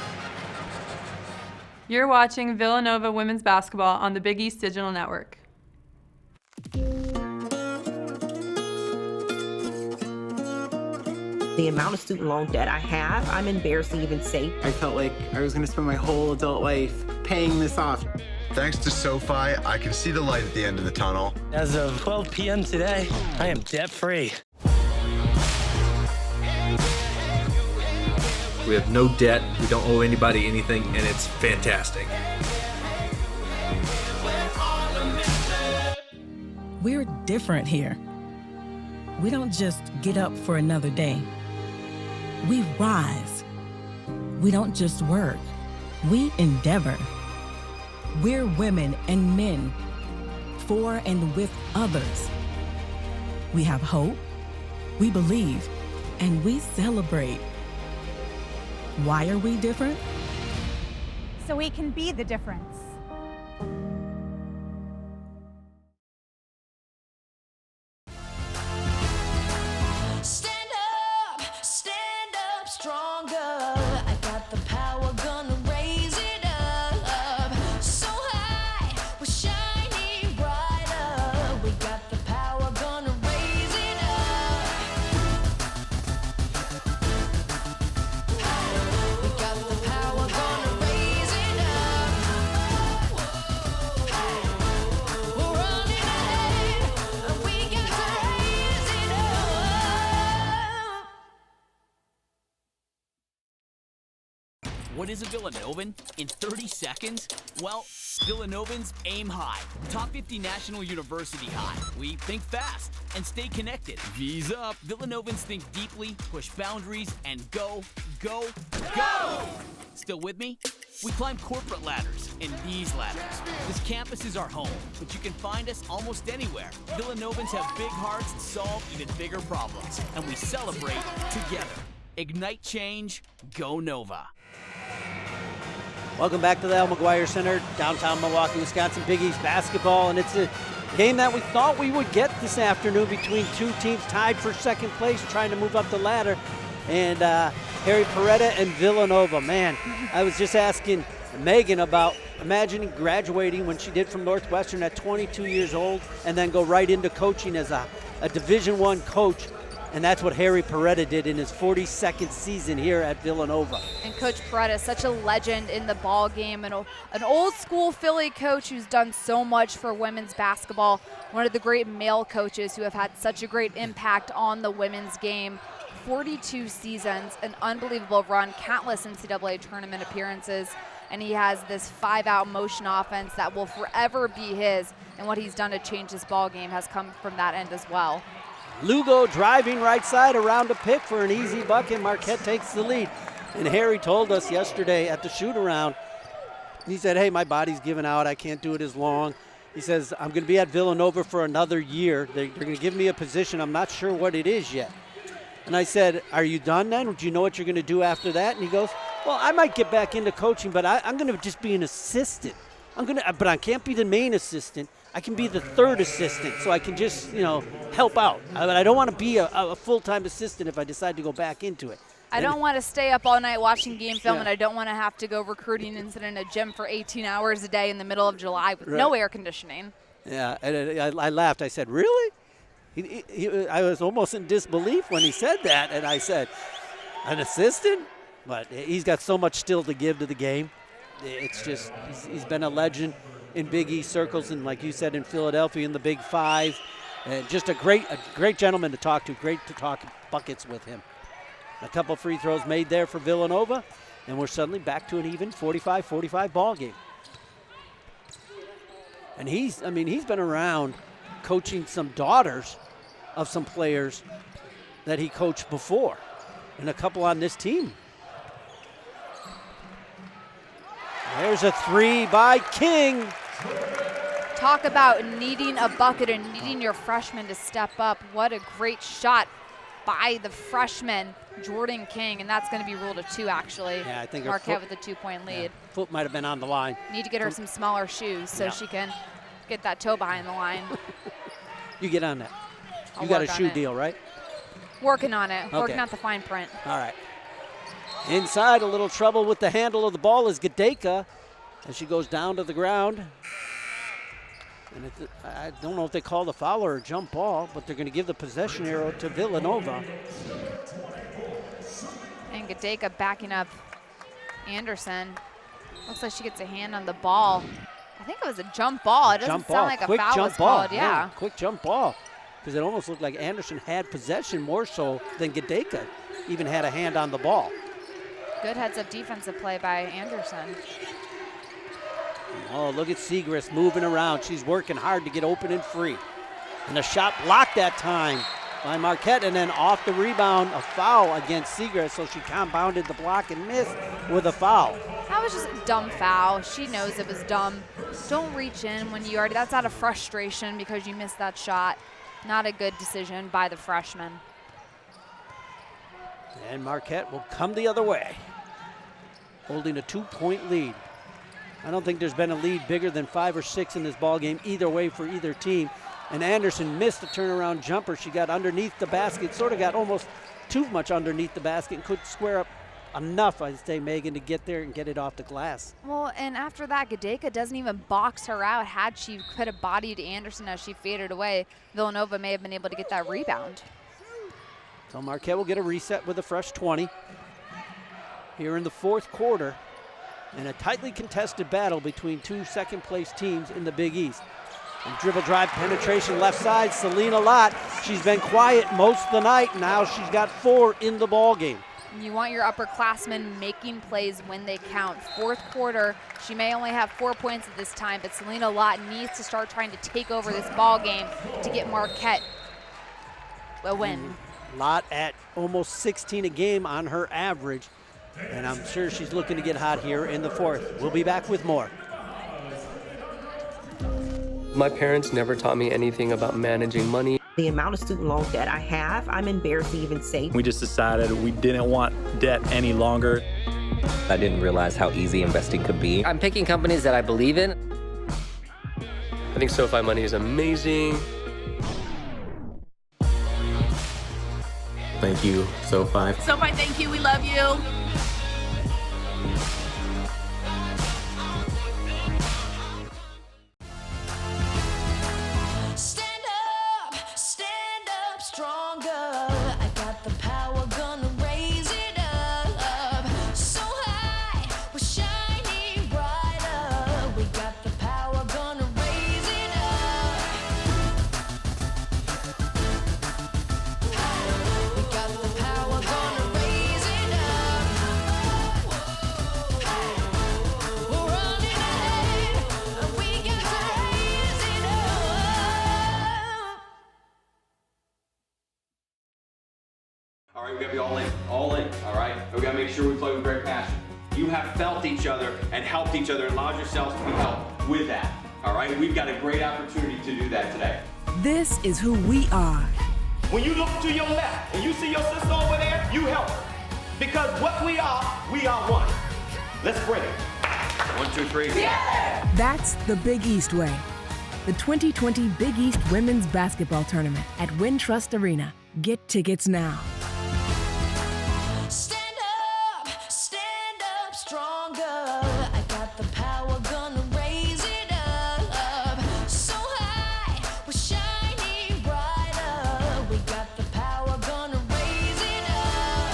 S13: You're watching Villanova women's basketball on the Big East Digital Network.
S8: The amount of student loan debt I have, I'm embarrassed to even say.
S10: I felt like I was going to spend my whole adult life paying this off.
S11: Thanks to SoFi, I can see the light at the end of the tunnel.
S21: As of 12 p.m. today, I am debt-free.
S12: We have no debt, we don't owe anybody anything, and it's fantastic.
S4: We're different here. We don't just get up for another day. We rise. We don't just work. We endeavor. We're women and men, for and with others. We have hope, we believe, and we celebrate. Why are we different?
S5: So we can be the difference.
S7: Stand up stronger. I got the power, gonna raise it up. So high, we're shining brighter. We got the power, gonna raise it up. We got the power, gonna raise it up. We're running ahead. We got to raise it up.
S6: What is a Villanovan in 30 seconds? Well, Villanovans aim high. Top 50 National University high. We think fast and stay connected. V's up. Villanovans think deeply, push boundaries, and go, go, go! Still with me? We climb corporate ladders and these ladders. This campus is our home, but you can find us almost anywhere. Villanovans have big hearts to solve even bigger problems, and we celebrate together. Ignite change, go Nova.
S1: Welcome back to the Al McGuire Center, downtown Milwaukee, Wisconsin, Big East basketball, and it's a game that we thought we would get this afternoon between two teams tied for second place, trying to move up the ladder, and Harry Peretta and Villanova. Man, I was just asking Megan about imagining graduating when she did from Northwestern at 22 years old and then go right into coaching as a Division I coach. And that's what Harry Peretta did in his 42nd season here at Villanova.
S2: And Coach Peretta is such a legend in the ball game, and an old school Philly coach who's done so much for women's basketball. One of the great male coaches who have had such a great impact on the women's game. 42 seasons, an unbelievable run, countless NCAA tournament appearances, and he has this 5-out motion offense that will forever be his, and what he's done to change this ball game has come from that end as well.
S1: Lugo driving right side around a pick for an easy bucket. Marquette takes the lead. And Harry told us yesterday at the shoot-around, he said, hey, my body's giving out. I can't do it as long. He says, I'm going to be at Villanova for another year. They're going to give me a position. I'm not sure what it is yet. And I said, are you done then? Do you know what you're going to do after that? And he goes, well, I might get back into coaching, but I'm going to just be an assistant. But I can't be the main assistant. I can be the third assistant, so I can just, help out. I don't want to be a full-time assistant if I decide to go back into it.
S2: I don't want to stay up all night watching game film, and I don't want to have to go recruiting and sit in a gym for 18 hours a day in the middle of July with no air conditioning.
S1: Yeah, and I laughed. I said, really? I was almost in disbelief when he said that, and I said, an assistant? But he's got so much still to give to the game. It's just, he's been a legend in Big East circles, and like you said, in Philadelphia in the Big Five. And just a great gentleman to talk to. Great to talk buckets with him. A couple free throws made there for Villanova, and we're suddenly back to an even 45-45 ball game. And he's been around coaching some daughters of some players that he coached before, and a couple on this team. There's a three by King.
S2: Talk about needing a bucket and needing your freshman to step up. What a great shot by the freshman, Jordan King, and that's going to be ruled a 2, actually.
S1: Yeah, I think
S2: Marquette with a 2-point lead.
S1: Yeah, foot might have been on the line.
S2: Need to get her some smaller shoes so she can get that toe behind the line.
S1: You get on that.
S2: I'll
S1: you got a
S2: work on
S1: shoe
S2: it.
S1: deal, right?
S2: Working on it.
S1: Okay.
S2: Working out the fine print.
S1: All right. Inside, a little trouble with the handle of the ball is Gadeka as she goes down to the ground. And I don't know if they call the foul or a jump ball, but they're going to give the possession arrow to Villanova.
S2: And Gadeka backing up Anderson. Looks like she gets a hand on the ball. I think it was a jump ball. It doesn't sound like a foul was called. Yeah.
S1: Quick jump ball. Because it almost looked like Anderson had possession more so than Gadeka even had a hand on the ball.
S2: Good heads-up defensive play by Anderson.
S1: Oh, look at Segrist moving around. She's working hard to get open and free. And a shot blocked that time by Marquette, and then off the rebound, a foul against Segrist, so she compounded the block and missed with a foul.
S2: That was just a dumb foul. She knows it was dumb. Don't reach in when you already, that's out of frustration because you missed that shot. Not a good decision by the freshman.
S1: And Marquette will come the other way, holding a 2-point lead. I don't think there's been a lead bigger than 5 or 6 in this ball game either way for either team. And Anderson missed a turnaround jumper. She got underneath the basket, sort of got almost too much underneath the basket and couldn't square up enough, I'd say, Megan, to get there and get it off the glass.
S2: Well, and after that, Gadeka doesn't even box her out. Had she could have bodied Anderson as she faded away, Villanova may have been able to get that rebound.
S1: So Marquette will get a reset with a fresh 20 here in the fourth quarter. And a tightly contested battle between two second-place teams in the Big East. And dribble drive penetration left side, Selena Lott. She's been quiet most of the night. Now she's got 4 in the ball game.
S2: You want your upperclassmen making plays when they count. Fourth quarter, she may only have 4 points at this time, but Selena Lott needs to start trying to take over this ball game to get Marquette a win.
S1: Lott at almost 16 a game on her average. And I'm sure she's looking to get hot here in the fourth. We'll be back with more.
S16: My parents never taught me anything about managing money.
S8: The amount of student loan debt I have, I'm embarrassed to even say.
S12: We just decided we didn't want debt any longer.
S17: I didn't realize how easy investing could be.
S18: I'm picking companies that I believe in.
S16: I think SoFi money is amazing.
S12: Thank you, SoFi.
S19: SoFi, thank you. We love you.
S7: Stand up stronger. I
S14: All right, we gotta be all in, all right? We gotta make sure we play with great passion. You have felt each other and helped each other and allowed yourselves to be helped with that, all right? We've got a great opportunity to do that today.
S20: This is who we are.
S15: When you look to your left and you see your sister over there, you help her. Because what we are one. Let's bring it.
S14: 1, 2, 3.
S15: Yeah!
S20: That's the Big East way. The 2020 Big East Women's Basketball Tournament at Wintrust Arena. Get tickets now.
S7: Stand up stronger. I got the power, gonna raise it up. So high, we're shining brighter. We got the power, gonna raise it up.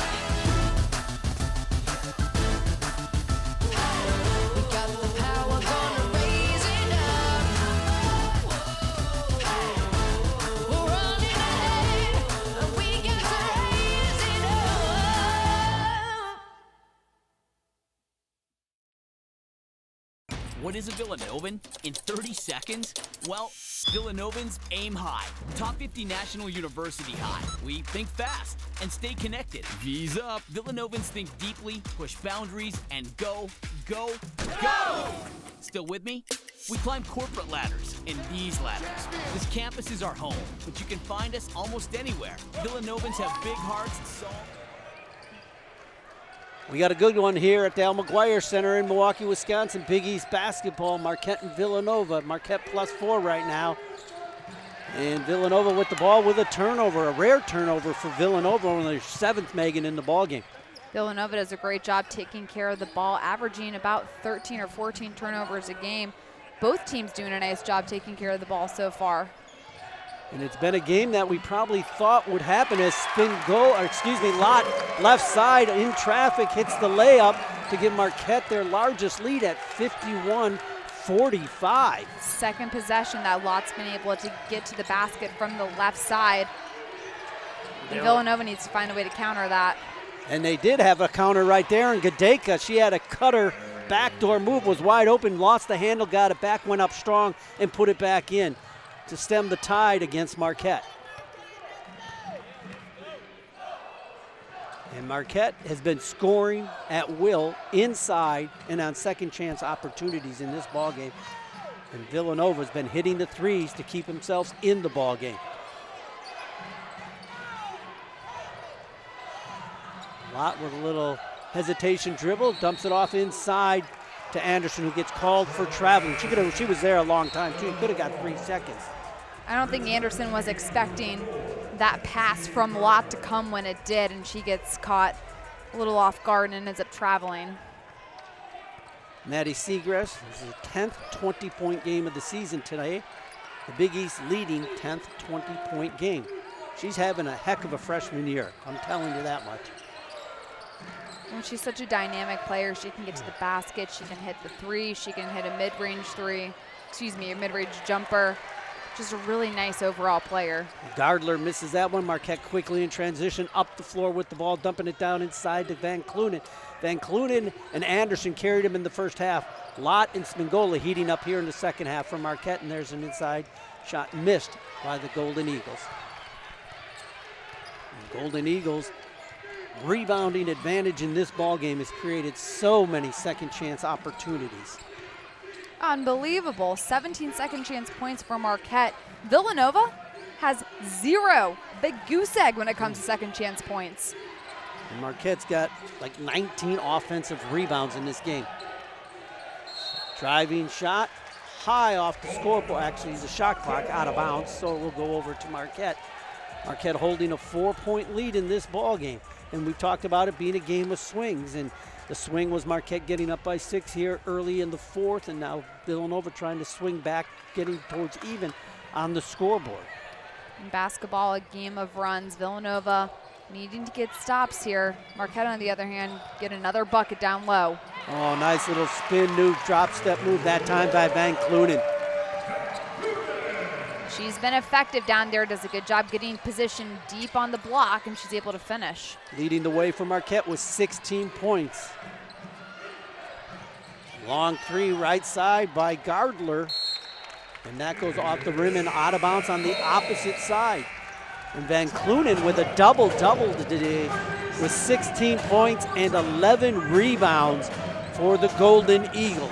S7: We got the power, gonna raise it up. We're running ahead, and we got to raise it up.
S6: What is a Villanovan in 30 seconds? Well, Villanovans aim high. Top 50 National University high. We think fast and stay connected. V's up. Villanovans think deeply, push boundaries, and go, go, go! Still with me? We climb corporate ladders and these ladders. This campus is our home, but you can find us almost anywhere. Villanovans have big hearts, so...
S1: We got a good one here at the Al McGuire Center in Milwaukee, Wisconsin. Big East basketball, Marquette and Villanova. Marquette +4 right now. And Villanova with the ball with a turnover, a rare turnover for Villanova, only their 7th, Megan, in the ballgame.
S2: Villanova does a great job taking care of the ball, averaging about 13 or 14 turnovers a game. Both teams doing a nice job taking care of the ball so far.
S1: And it's been a game that we probably thought would happen as Lott left side in traffic hits the layup to give Marquette their largest lead at 51-45.
S2: Second possession that Lott's been able to get to the basket from the left side. And Villanova needs to find a way to counter that.
S1: And they did have a counter right there, and Gadeka, she had a cutter backdoor move, was wide open, lost the handle, got it back, went up strong, and put it back in to stem the tide against Marquette. And Marquette has been scoring at will inside and on second chance opportunities in this ballgame. And Villanova's been hitting the threes to keep themselves in the ballgame. Lott with a little hesitation dribble, dumps it off inside to Anderson, who gets called for traveling. She was there a long time too. Could have got 3 seconds.
S2: I don't think Anderson was expecting that pass from Lott to come when it did, and she gets caught a little off guard and ends up traveling.
S1: Maddie Seagrass, this is the 10th 20-point game of the season today. The Big East leading 10th 20-point game. She's having a heck of a freshman year. I'm telling you that much.
S2: And she's such a dynamic player. She can get to the basket. She can hit the three. She can hit a mid-range three. A mid-range jumper. Just a really nice overall player.
S1: Gardler misses that one. Marquette quickly in transition up the floor with the ball, dumping it down inside to Van Clunen. Van Clunen and Anderson carried him in the first half. Lott and Spingola heating up here in the second half for Marquette, and there's an inside shot missed by the Golden Eagles. And Golden Eagles rebounding advantage in this ballgame has created so many second chance opportunities.
S2: Unbelievable. 17 second chance points for Marquette. Villanova has 0. Big goose egg when it comes to second chance points.
S1: And Marquette's got like 19 offensive rebounds in this game. Driving shot, high off the scoreboard. Actually, the shot clock out of bounds, so it will go over to Marquette. Marquette holding a 4-point lead in this ball game. And we've talked about it being a game of swings. And the swing was Marquette getting up by 6 here early in the fourth, and now Villanova trying to swing back, getting towards even on the scoreboard.
S2: In basketball, a game of runs. Villanova needing to get stops here. Marquette, on the other hand, get another bucket down low.
S1: Oh, nice little spin move, drop step move that time by Van Clunen.
S2: She's been effective down there, does a good job getting positioned deep on the block, and she's able to finish.
S1: Leading the way for Marquette with 16 points. Long three right side by Gardler, and that goes off the rim and out of bounds on the opposite side. And Van Clunen with a double-double today with 16 points and 11 rebounds for the Golden Eagles,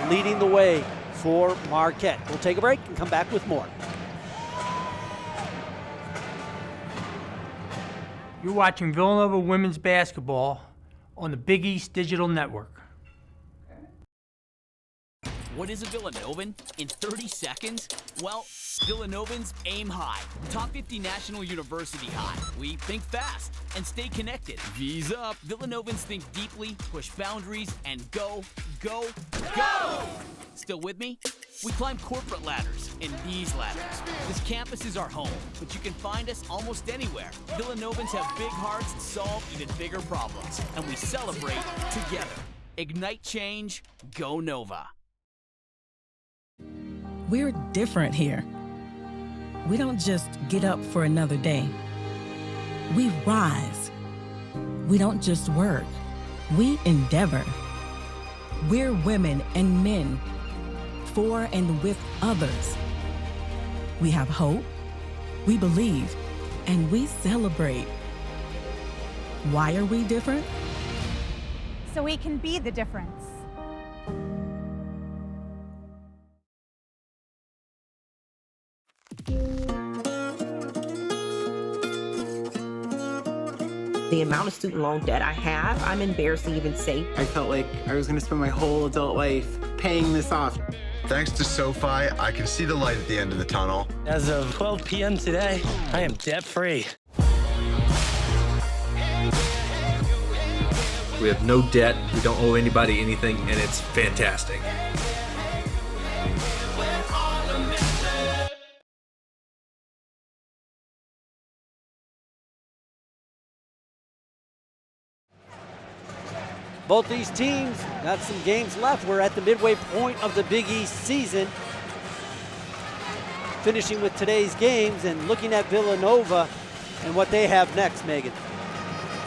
S1: leading the way for Marquette. We'll take a break and come back with more.
S19: You're watching Villanova women's basketball on the Big East Digital Network.
S6: What is a Villanovan in 30 seconds? Well, Villanovans aim high. Top 50 National University high. We think fast and stay connected. V's up. Villanovans think deeply, push boundaries, and go, go, go! Still with me? We climb corporate ladders and these ladders. This campus is our home, but you can find us almost anywhere. Villanovans have big hearts and solve even bigger problems, and we celebrate together. Ignite change, go Nova.
S4: We're different here. We don't just get up for another day. We rise. We don't just work. We endeavor. We're women and men, for and with others. We have hope, we believe, and we celebrate. Why are we different?
S5: So we can be the difference.
S8: The amount of student loan debt I have, I'm embarrassed to even say.
S10: I felt like I was going to spend my whole adult life paying this off.
S11: Thanks to SoFi, I can see the light at the end of the tunnel.
S21: As of 12 p.m. today, I am debt-free.
S12: We have no debt, we don't owe anybody anything, and it's fantastic.
S1: Both these teams got some games left. We're at the midway point of the Big East season. Finishing with today's games and looking at Villanova and what they have next, Megan.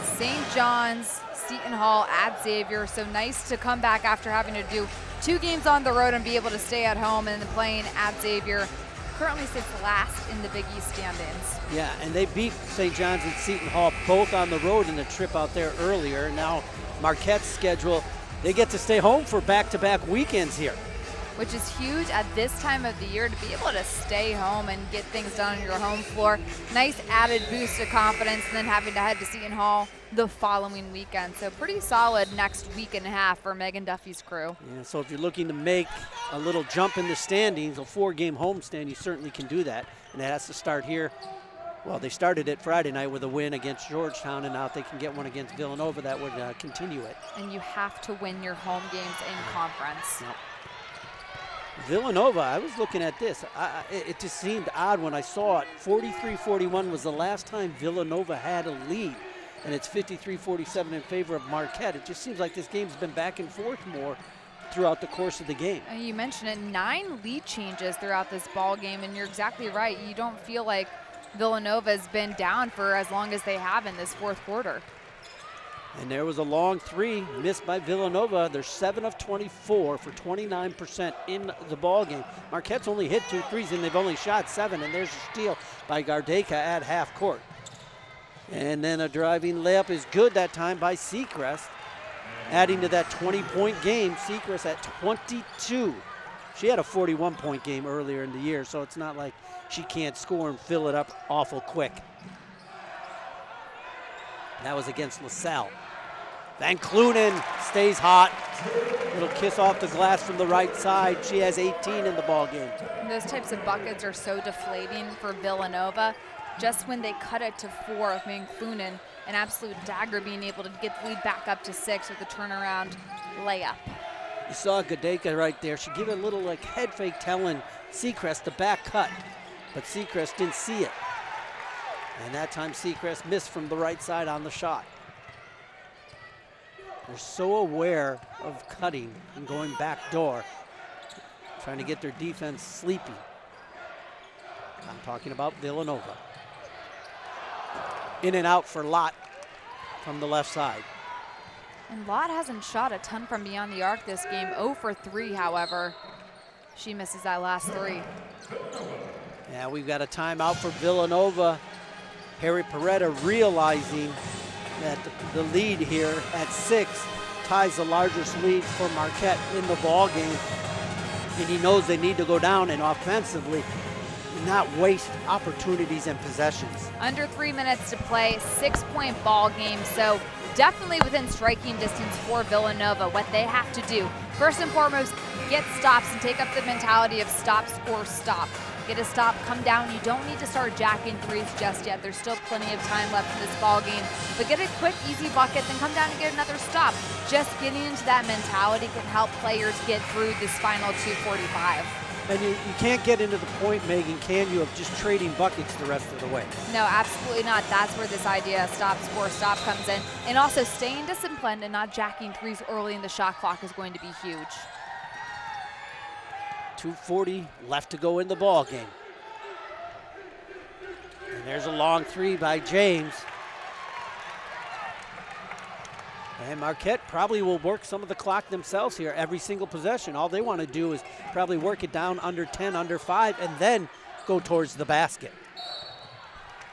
S2: St. John's, Seton Hall, at Xavier. So nice to come back after having to do 2 games on the road and be able to stay at home and then playing at Xavier. Currently sits last in the Big East standings.
S1: Yeah, and they beat St. John's and Seton Hall both on the road in the trip out there earlier. Now Marquette's schedule, they get to stay home for back-to-back weekends here.
S2: Which is huge at this time of the year to be able to stay home and get things done on your home floor. Nice added boost of confidence, and then having to head to Seton Hall the following weekend. So pretty solid next week and a half for Megan Duffy's crew.
S1: Yeah, so if you're looking to make a little jump in the standings, a 4-game homestand, you certainly can do that. And it has to start here. Well, they started it Friday night with a win against Georgetown, and now if they can get one against Villanova, that would continue it.
S2: And you have to win your home games in conference.
S1: Yep. Villanova, I was looking at this. It just seemed odd when I saw it. 43-41 was the last time Villanova had a lead, and it's 53-47 in favor of Marquette. It just seems like this game's been back and forth more throughout the course of the game.
S2: You mentioned it, 9 lead changes throughout this ball game, and you're exactly right. You don't feel like Villanova's been down for as long as they have in this fourth quarter.
S1: And there was a long 3 missed by Villanova. They're 7 of 24 for 29% in the ball game. Marquette's only hit 2 threes and they've only shot 7, and there's a steal by Gardeka at half court. And then a driving layup is good that time by Seacrest, adding to that 20-point game. Seacrest at 22. She had a 41-point game earlier in the year, so it's not like she can't score and fill it up awful quick. That was against LaSalle. Van Clunen stays hot. Little kiss off the glass from the right side. She has 18 in the ball game.
S2: And those types of buckets are so deflating for Villanova. Just when they cut it to 4 with Van Clunen, an absolute dagger, being able to get the lead back up to 6 with a turnaround layup.
S1: You saw Gadeka right there. She gave a little like head fake telling Seacrest to back cut, but Seacrest didn't see it. And that time Seacrest missed from the right side on the shot. They're so aware of cutting and going back door, trying to get their defense sleepy. I'm talking about Villanova. In and out for Lott from the left side.
S2: And Lott hasn't shot a ton from beyond the arc this game. 0 for 3, however. She misses that last 3.
S1: Yeah, we've got a timeout for Villanova. Harry Peretta realizing that the lead here at 6 ties the largest lead for Marquette in the ball game. And he knows they need to go down and offensively not waste opportunities and possessions.
S2: Under 3 minutes to play, 6-point ball game, so definitely within striking distance for Villanova. What they have to do, first and foremost, get stops and take up the mentality of stop, score, stop. Get a stop, come down. You don't need to start jacking threes just yet. There's still plenty of time left in this ball game. But get a quick, easy bucket, then come down and get another stop. Just getting into that mentality can help players get through this final 2:45.
S1: And you can't get into the point, Megan, can you, of just trading buckets the rest of the way?
S2: No, absolutely not. That's where this idea of stop, score, stop comes in. And also staying disciplined and not jacking threes early in the shot clock is going to be huge.
S1: 2:40 left to go in the ball game. And there's a long 3 by James. And Marquette probably will work some of the clock themselves here every single possession. All they want to do is probably work it down under 10, under 5, and then go towards the basket.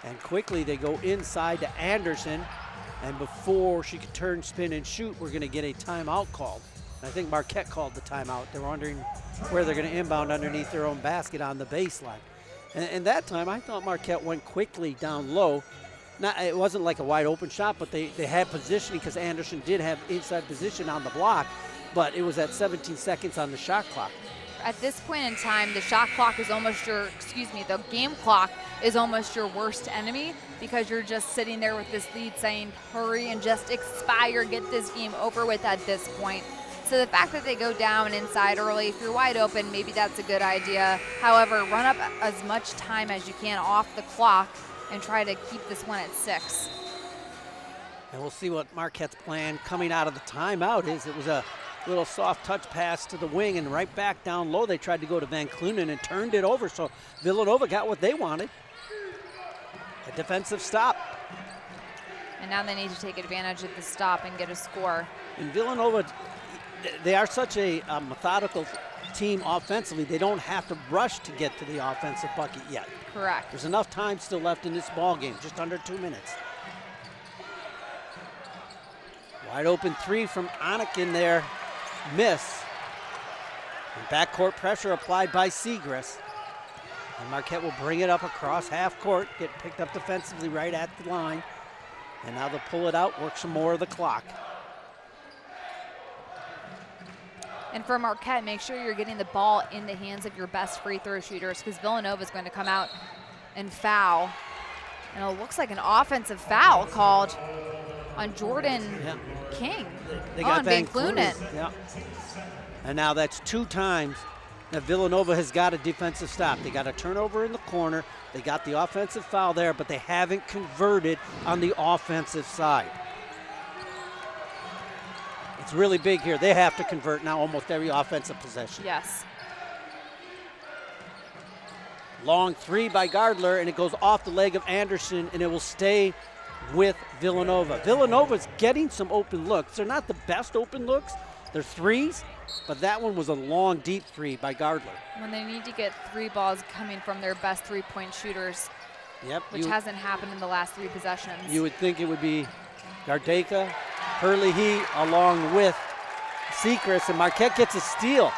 S1: And quickly they go inside to Anderson. And before she could turn, spin, and shoot, we're going to get a timeout called. I think Marquette called the timeout. They're wondering where they're going to inbound underneath their own basket on the baseline. And that time, I thought Marquette went quickly down low. It wasn't like a wide open shot, but they had positioning because Anderson did have inside position on the block, but it was at 17 seconds on the shot clock.
S2: At this point in time, the shot clock is almost the game clock is almost your worst enemy because you're just sitting there with this lead saying, hurry and just expire, get this game over with at this point. So the fact that they go down inside early, if you're wide open, maybe that's a good idea. However, run up as much time as you can off the clock and try to keep this one at 6.
S1: And we'll see what Marquette's plan coming out of the timeout is. It was a little soft touch pass to the wing and right back down low. They tried to go to Van Clunen and turned it over, so Villanova got what they wanted. A defensive stop.
S2: And now they need to take advantage of the stop and get a score.
S1: And Villanova, they are such a methodical team offensively. They don't have to rush to get to the offensive bucket yet.
S2: Correct.
S1: There's enough time still left in this ball game, just under 2 minutes. Wide open 3 from Anakin there, miss. And backcourt pressure applied by Segrist. And Marquette will bring it up across half court, get picked up defensively right at the line. And now they'll pull it out, work some more of the clock.
S2: And for Marquette, make sure you're getting the ball in the hands of your best free throw shooters because Villanova is going to come out and foul. And it looks like an offensive foul called on Jordan King.
S1: They got
S2: on Van Clunen.
S1: Yeah. And now that's 2 times that Villanova has got a defensive stop. They got a turnover in the corner. They got the offensive foul there, but they haven't converted on the offensive side. It's really big here. They have to convert now almost every offensive possession.
S2: Yes.
S1: Long 3 by Gardler, and it goes off the leg of Anderson, and it will stay with Villanova. Villanova's getting some open looks. They're not the best open looks. They're threes, but that one was a long, deep 3 by Gardler.
S2: When they need to get 3 balls coming from their best 3-point shooters, which hasn't happened in the last 3 possessions.
S1: You would think it would be Gardeka, Hurley along with Segrist, and Marquette gets a steal.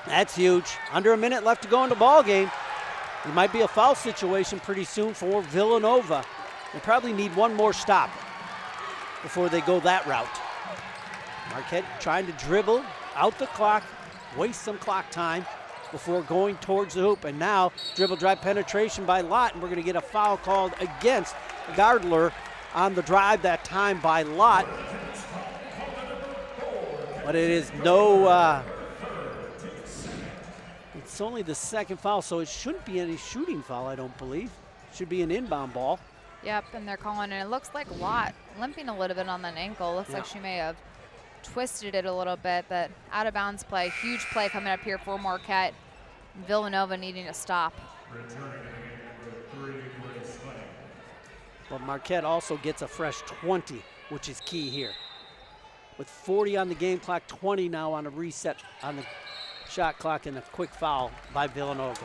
S1: That's huge. Under a minute left to go in the ball game. It might be a foul situation pretty soon for Villanova. They probably need one more stop before they go that route. Marquette trying to dribble out the clock, waste some clock time before going towards the hoop. And now dribble drive penetration by Lott, and we're going to get a foul called against Gardler on the drive that time by Lott. But it is it's only the 2nd foul, so it shouldn't be any shooting foul, I don't believe. It should be an inbound ball.
S2: Yep, and they're calling it. It looks like Lott limping a little bit on that ankle. Looks like she may have twisted it a little bit, but out of bounds play. Huge play coming up here for Marquette. Villanova needing to stop.
S1: But Marquette also gets a fresh 20, which is key here. With 40 on the game clock, 20 now on a reset on the shot clock, and a quick foul by Villanova.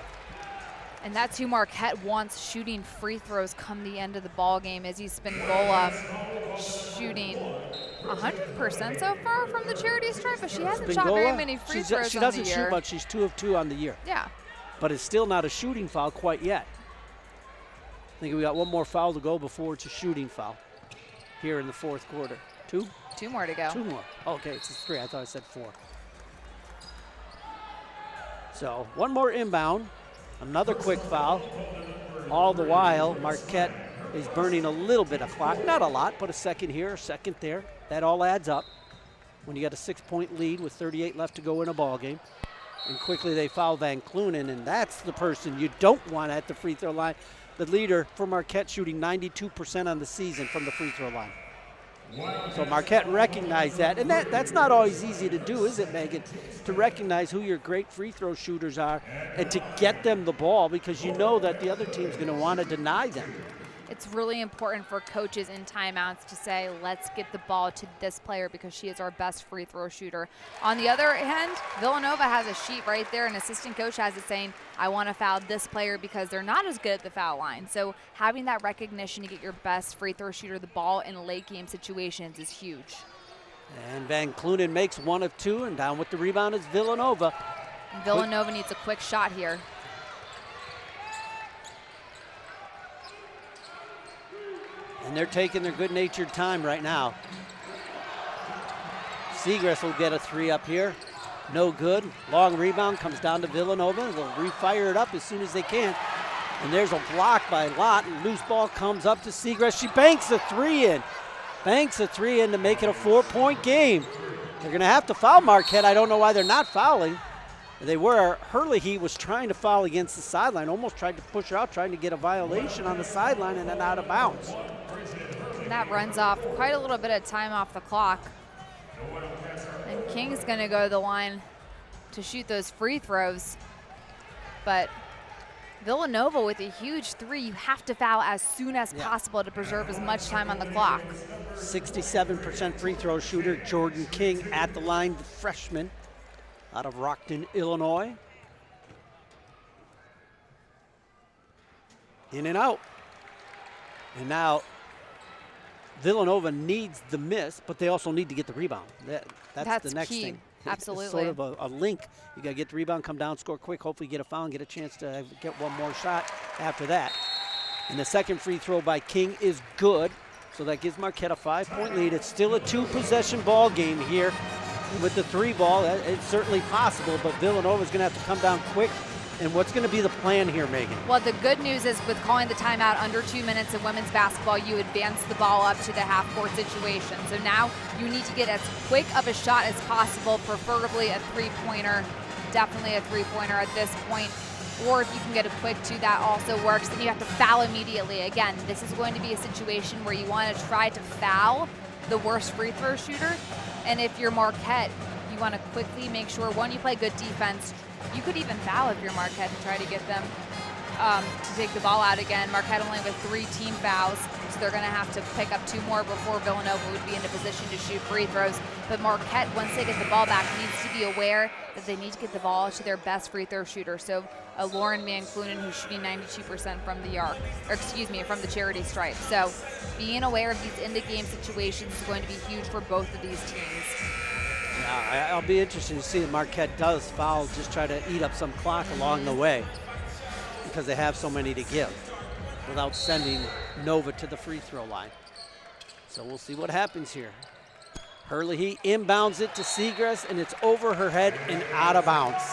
S2: And that's who Marquette wants shooting free throws come the end of the ball game. Izzy Spingola shooting 100% so far from the charity stripe, but she hasn't shot very many free throws
S1: she
S2: on the
S1: doesn't
S2: year.
S1: shoot much. She's 2 of 2 on the year.
S2: Yeah.
S1: But it's still not a shooting foul quite yet. I think we got one more foul to go before it's a shooting foul here in the fourth quarter. 2?
S2: 2 more to go.
S1: 2 more. Okay, it's 3. I thought I said 4. So one more inbound. Another quick foul. All the while, Marquette is burning a little bit of clock. Not a lot, but a second here, a second there. That all adds up when you got a 6-point lead with 38 left to go in a ball game. And quickly they foul Van Clunen, and that's the person you don't want at the free throw line. The leader for Marquette shooting 92% on the season from the free throw line. So Marquette recognized that, and that's not always easy to do, is it, Megan? To recognize who your great free throw shooters are and to get them the ball, because you know that the other team's going to want to deny them.
S2: It's really important for coaches in timeouts to say, let's get the ball to this player because she is our best free throw shooter. On the other hand, Villanova has a sheet right there. An assistant coach has it saying, I want to foul this player because they're not as good at the foul line. So having that recognition to get your best free throw shooter the ball in late game situations is huge.
S1: And Van Clunen makes 1 of 2, and down with the rebound is Villanova.
S2: And Villanova needs a quick shot here.
S1: And they're taking their good-natured time right now. Seagrass will get a 3 up here. No good. Long rebound comes down to Villanova. They'll refire it up as soon as they can. And there's a block by Lott. Loose ball comes up to Seagrass. She banks a 3 in. Banks a 3 in to make it a 4-point game. They're going to have to foul Marquette. I don't know why they're not fouling. They were. Herlihy was trying to foul against the sideline. Almost tried to push her out, trying to get a violation on the sideline and then out of bounds.
S2: And that runs off quite a little bit of time off the clock. And King's going to go to the line to shoot those free throws. But Villanova with a huge 3, you have to foul as soon as possible to preserve as much time on the clock.
S1: 67% free throw shooter Jordan King at the line, the freshman out of Rockton, Illinois. In and out. And now Villanova needs the miss, but they also need to get the rebound. That's the next
S2: key.
S1: thing.
S2: Absolutely.
S1: It's sort of a link. You got to get the rebound, come down, score quick, hopefully get a foul and get a chance to get one more shot after that. And the second free throw by King is good, so that gives Marquette a 5-point lead. It's still a 2-possession ball game here. With the 3 ball, it's certainly possible, but Villanova's going to have to come down quick. And what's going to be the plan here, Megan?
S2: Well, the good news is with calling the timeout under 2 minutes in women's basketball, you advance the ball up to the half-court situation. So now you need to get as quick of a shot as possible, preferably a 3-pointer, definitely a 3-pointer at this point. Or if you can get a quick 2, that also works. Then you have to foul immediately. Again, this is going to be a situation where you want to try to foul the worst free throw shooter. And if you're Marquette, you want to quickly make sure, one, you play good defense. You could even foul if you're Marquette to try to get them to take the ball out again. Marquette only with 3 team fouls, so they're going to have to pick up 2 more before Villanova would be in a position to shoot free throws. But Marquette, once they get the ball back, needs to be aware that they need to get the ball to their best free throw shooter. So Lauren Van Clunen, who's shooting 92% from the arc, or excuse me, from the charity stripe. So being aware of these end-of-game situations is going to be huge for both of these teams.
S1: Yeah, I'll be interested to see if Marquette does foul, just try to eat up some clock along the way because they have so many to give without sending Nova to the free throw line. So we'll see what happens here. Herlihy inbounds it to Seagrass, and it's over her head and out of bounds.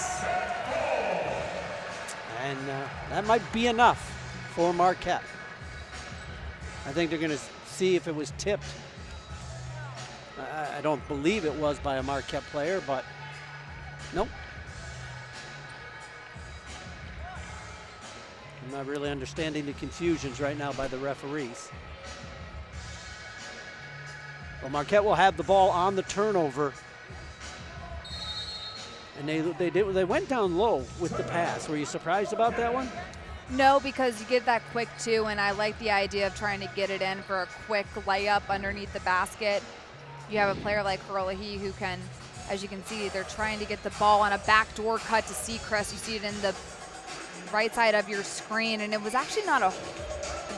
S1: And that might be enough for Marquette. I think they're going to see if it was tipped. I don't believe it was by a Marquette player, but nope. I'm not really understanding the confusions right now by the referees. Well, Marquette will have the ball on the turnover. And they went down low with the pass. Were you surprised about that one?
S2: No, because you get that quick 2, and I like the idea of trying to get it in for a quick layup underneath the basket. You have a player like Herlihy who can, as you can see, they're trying to get the ball on a backdoor cut to Seacrest. You see it in the right side of your screen, and it was actually not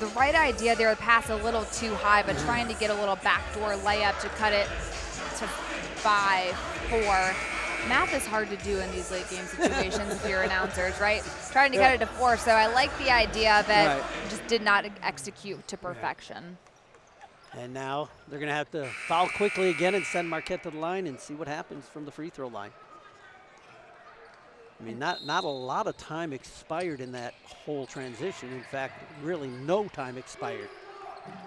S2: the right idea there to pass a little too high, but trying to get a little backdoor layup to cut it to 5-4. Math is hard to do in these late game situations if you're announcers, right? Trying to cut it to 4, so I like the idea of it, just did not execute to perfection.
S1: And now they're going to have to foul quickly again and send Marquette to the line and see what happens from the free throw line. I mean, not a lot of time expired in that whole transition. In fact, really no time expired.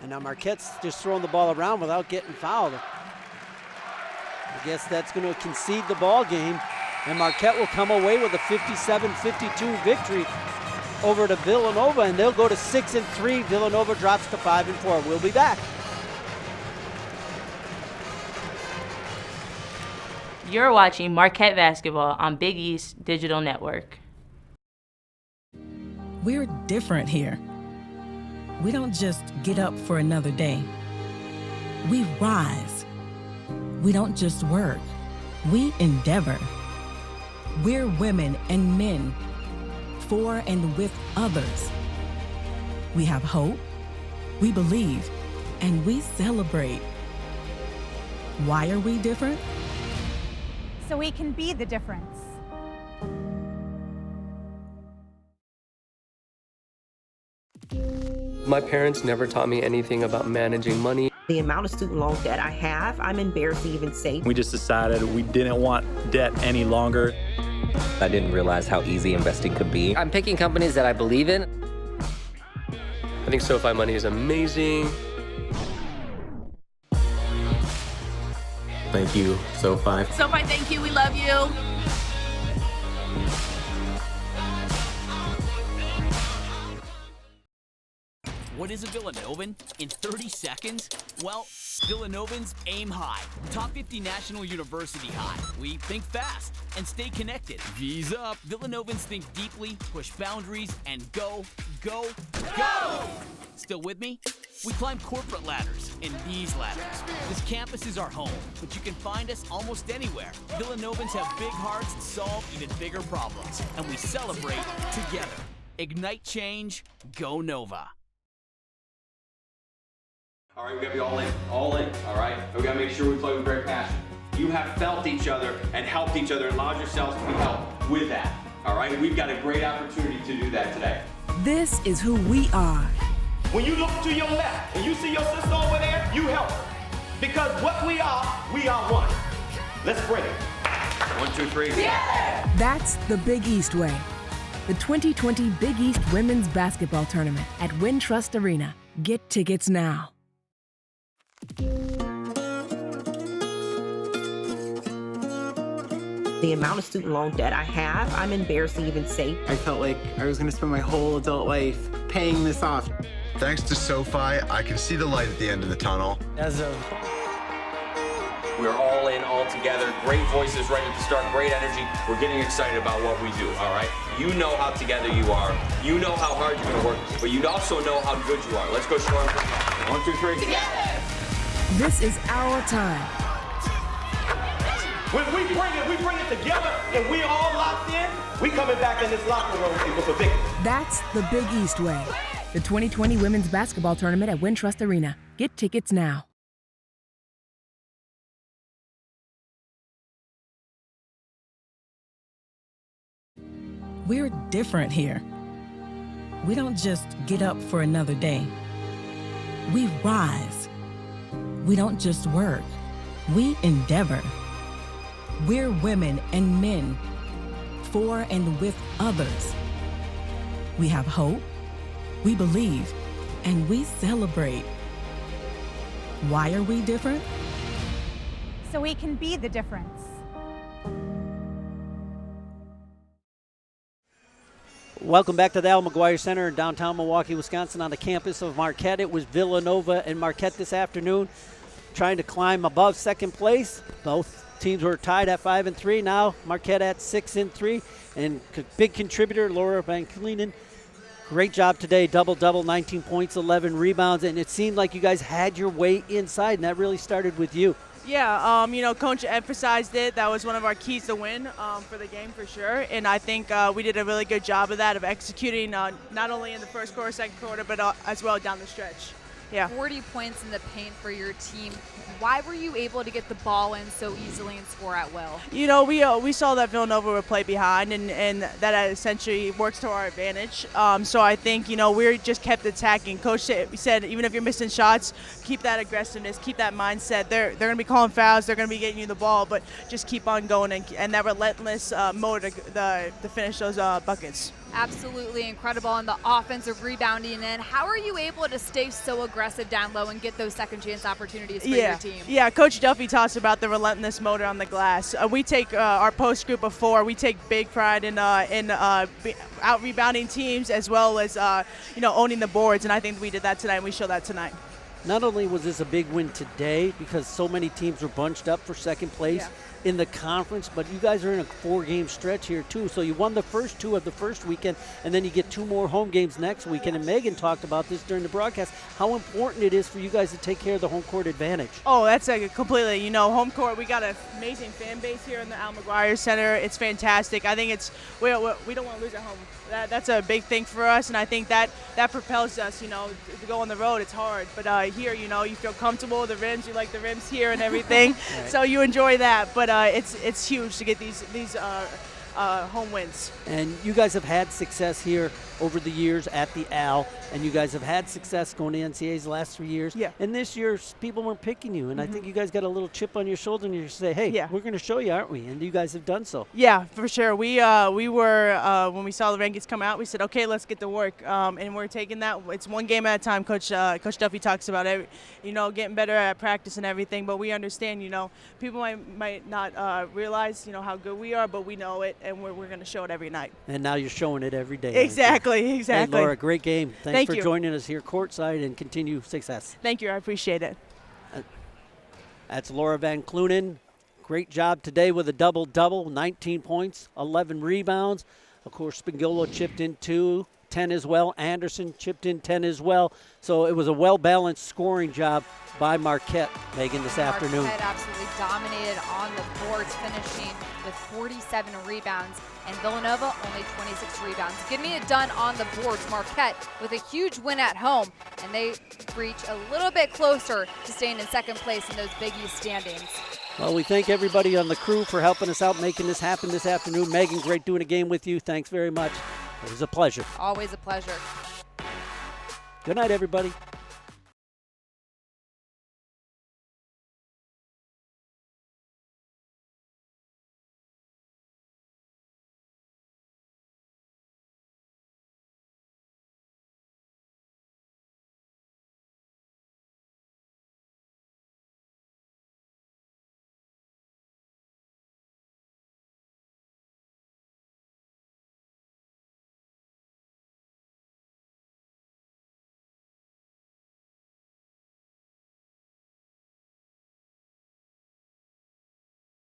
S1: And now Marquette's just throwing the ball around without getting fouled. I guess that's going to concede the ball game, and Marquette will come away with a 57-52 victory over to Villanova, and they'll go to 6-3. Villanova drops to 5-4. We'll be back.
S9: You're watching Marquette Basketball on Big East Digital Network.
S4: We're different here. We don't just get up for another day. We rise. We don't just work. We endeavor. We're women and men, for and with others. We have hope, we believe, and we celebrate. Why are we different?
S5: So we can be the difference.
S16: My parents never taught me anything about managing money.
S8: The amount of student loan debt I have, I'm embarrassed to even say.
S12: We just decided we didn't want debt any longer.
S17: I didn't realize how easy investing could be.
S18: I'm picking companies that I believe in.
S16: I think SoFi money is amazing.
S12: Thank you, SoFi.
S3: SoFi, thank you. We love you.
S6: What is a Villanovan in 30 seconds? Well, Villanovans aim high. Top 50 National University high. We think fast and stay connected. V's up. Villanovans think deeply, push boundaries, and go, go, go! Still with me? We climb corporate ladders and these ladders. This campus is our home, but you can find us almost anywhere. Villanovans have big hearts and solve even bigger problems, and we celebrate together. Ignite change, go Nova.
S14: All right, we gotta be all in, all right? We gotta make sure we play with great passion. You have felt each other and helped each other and allowed yourselves to be helped with that, all right? We've got a great opportunity to do that today.
S20: This is who we are.
S15: When you look to your left and you see your sister over there, you help her. Because what we are one. Let's bring it.
S14: 1, 2, 3.
S15: Yeah!
S20: That's the Big East way. The 2020 Big East Women's Basketball Tournament at Wintrust Arena. Get tickets now.
S8: The amount of student loan debt I have, I'm embarrassed to even say.
S10: I felt like I was going to spend my whole adult life paying this off.
S11: Thanks to SoFi, I can see the light at the end of the tunnel.
S14: We're all in, all together. Great voices right at the start, great energy. We're getting excited about what we do, all right? You know how together you are. You know how hard you're gonna work, but you also know how good you are. Let's go show them. 1, 2, 3.
S15: Together!
S20: This is our time.
S15: When we bring it together and we all locked in, we coming back in this locker room with a victory.
S20: That's the Big East way. The 2020 Women's Basketball Tournament at Wintrust Arena. Get tickets now.
S4: We're different here. We don't just get up for another day. We rise. We don't just work. We endeavor. We're women and men, for and with others. We have hope, we believe, and we celebrate. Why are we different?
S5: So we can be the difference.
S1: Welcome back to the Al McGuire Center in downtown Milwaukee, Wisconsin, on the campus of Marquette. It was Villanova and Marquette this afternoon, trying to climb above second place. Both teams were tied at 5-3. Now Marquette at 6-3, and big contributor Laura Van Kleenen. Great job today, double-double, 19 points, 11 rebounds, and it seemed like you guys had your way inside, and that really started with you.
S3: Yeah, Coach emphasized it. That was one of our keys to win for the game for sure. And I think we did a really good job of that, of executing not only in the first quarter, second quarter, but as well down the stretch. Yeah.
S2: 40 points in the paint for your team. Why were you able to get the ball in so easily and score at will?
S3: We saw that Villanova would play behind, and that essentially works to our advantage. So I think, we just kept attacking. Coach said, even if you're missing shots, keep that aggressiveness, keep that mindset. They're going to be calling fouls, they're going to be getting you the ball, but just keep on going and that relentless mode to finish those buckets.
S2: Absolutely incredible on the offensive rebounding end. How are you able to stay so aggressive down low and get those second chance opportunities for your team?
S3: Yeah, Coach Duffy talks about the relentless motor on the glass. We take our post group of 4. We take big pride in out rebounding teams as well as owning the boards, and I think we did that tonight. And we showed that tonight.
S1: Not only was this a big win today because so many teams were bunched up for second place in the conference, but you guys are in a 4-game stretch here too. So you won the first 2 of the first weekend, and then you get 2 more home games next weekend. And Megan talked about this during the broadcast, how important it is for you guys to take care of the home court advantage.
S3: Oh, that's completely, home court. We got an amazing fan base here in the Al McGuire Center. It's fantastic. I think we don't want to lose at home. That's a big thing for us, and I think that propels us, to go on the road. It's hard, but here, you feel comfortable with the rims. You like the rims here and everything, right. So you enjoy that. But it's huge to get these home wins.
S1: And you guys have had success here over the years at the Al, and you guys have had success going to NCAAs the last 3 years.
S3: Yeah.
S1: And this year, people weren't picking you, and I think you guys got a little chip on your shoulder, and you say, hey, we're going to show you, aren't we? And you guys have done so.
S3: Yeah, for sure. We were, when we saw the rankings come out, we said, okay, let's get to work. And we're taking that. It's one game at a time. Coach Duffy talks about it, getting better at practice and everything. But we understand, people might not realize, how good we are, but we know it, and we're going to show it every night.
S1: And now you're showing it every day.
S3: Exactly.
S1: Hey, Laura, great game. Thanks for
S3: you.
S1: joining us here courtside, and continue success.
S3: Thank you. I appreciate it.
S1: That's Laura Van Clunen. Great job today with a double-double, 19 points, 11 rebounds. Of course, Spangolo chipped in 2, 10 as well. Anderson chipped in 10 as well. So it was a well-balanced scoring job by Marquette, Megan, this afternoon.
S2: Marquette absolutely dominated on the boards, finishing with 47 rebounds, and Villanova only 26 rebounds. Getting it done on the boards. Marquette with a huge win at home, and they reach a little bit closer to staying in second place in those Big East standings.
S1: Well, we thank everybody on the crew for helping us out, making this happen this afternoon. Megan, great doing a game with you. Thanks very much. It was a pleasure.
S2: Always a pleasure.
S1: Good night, everybody.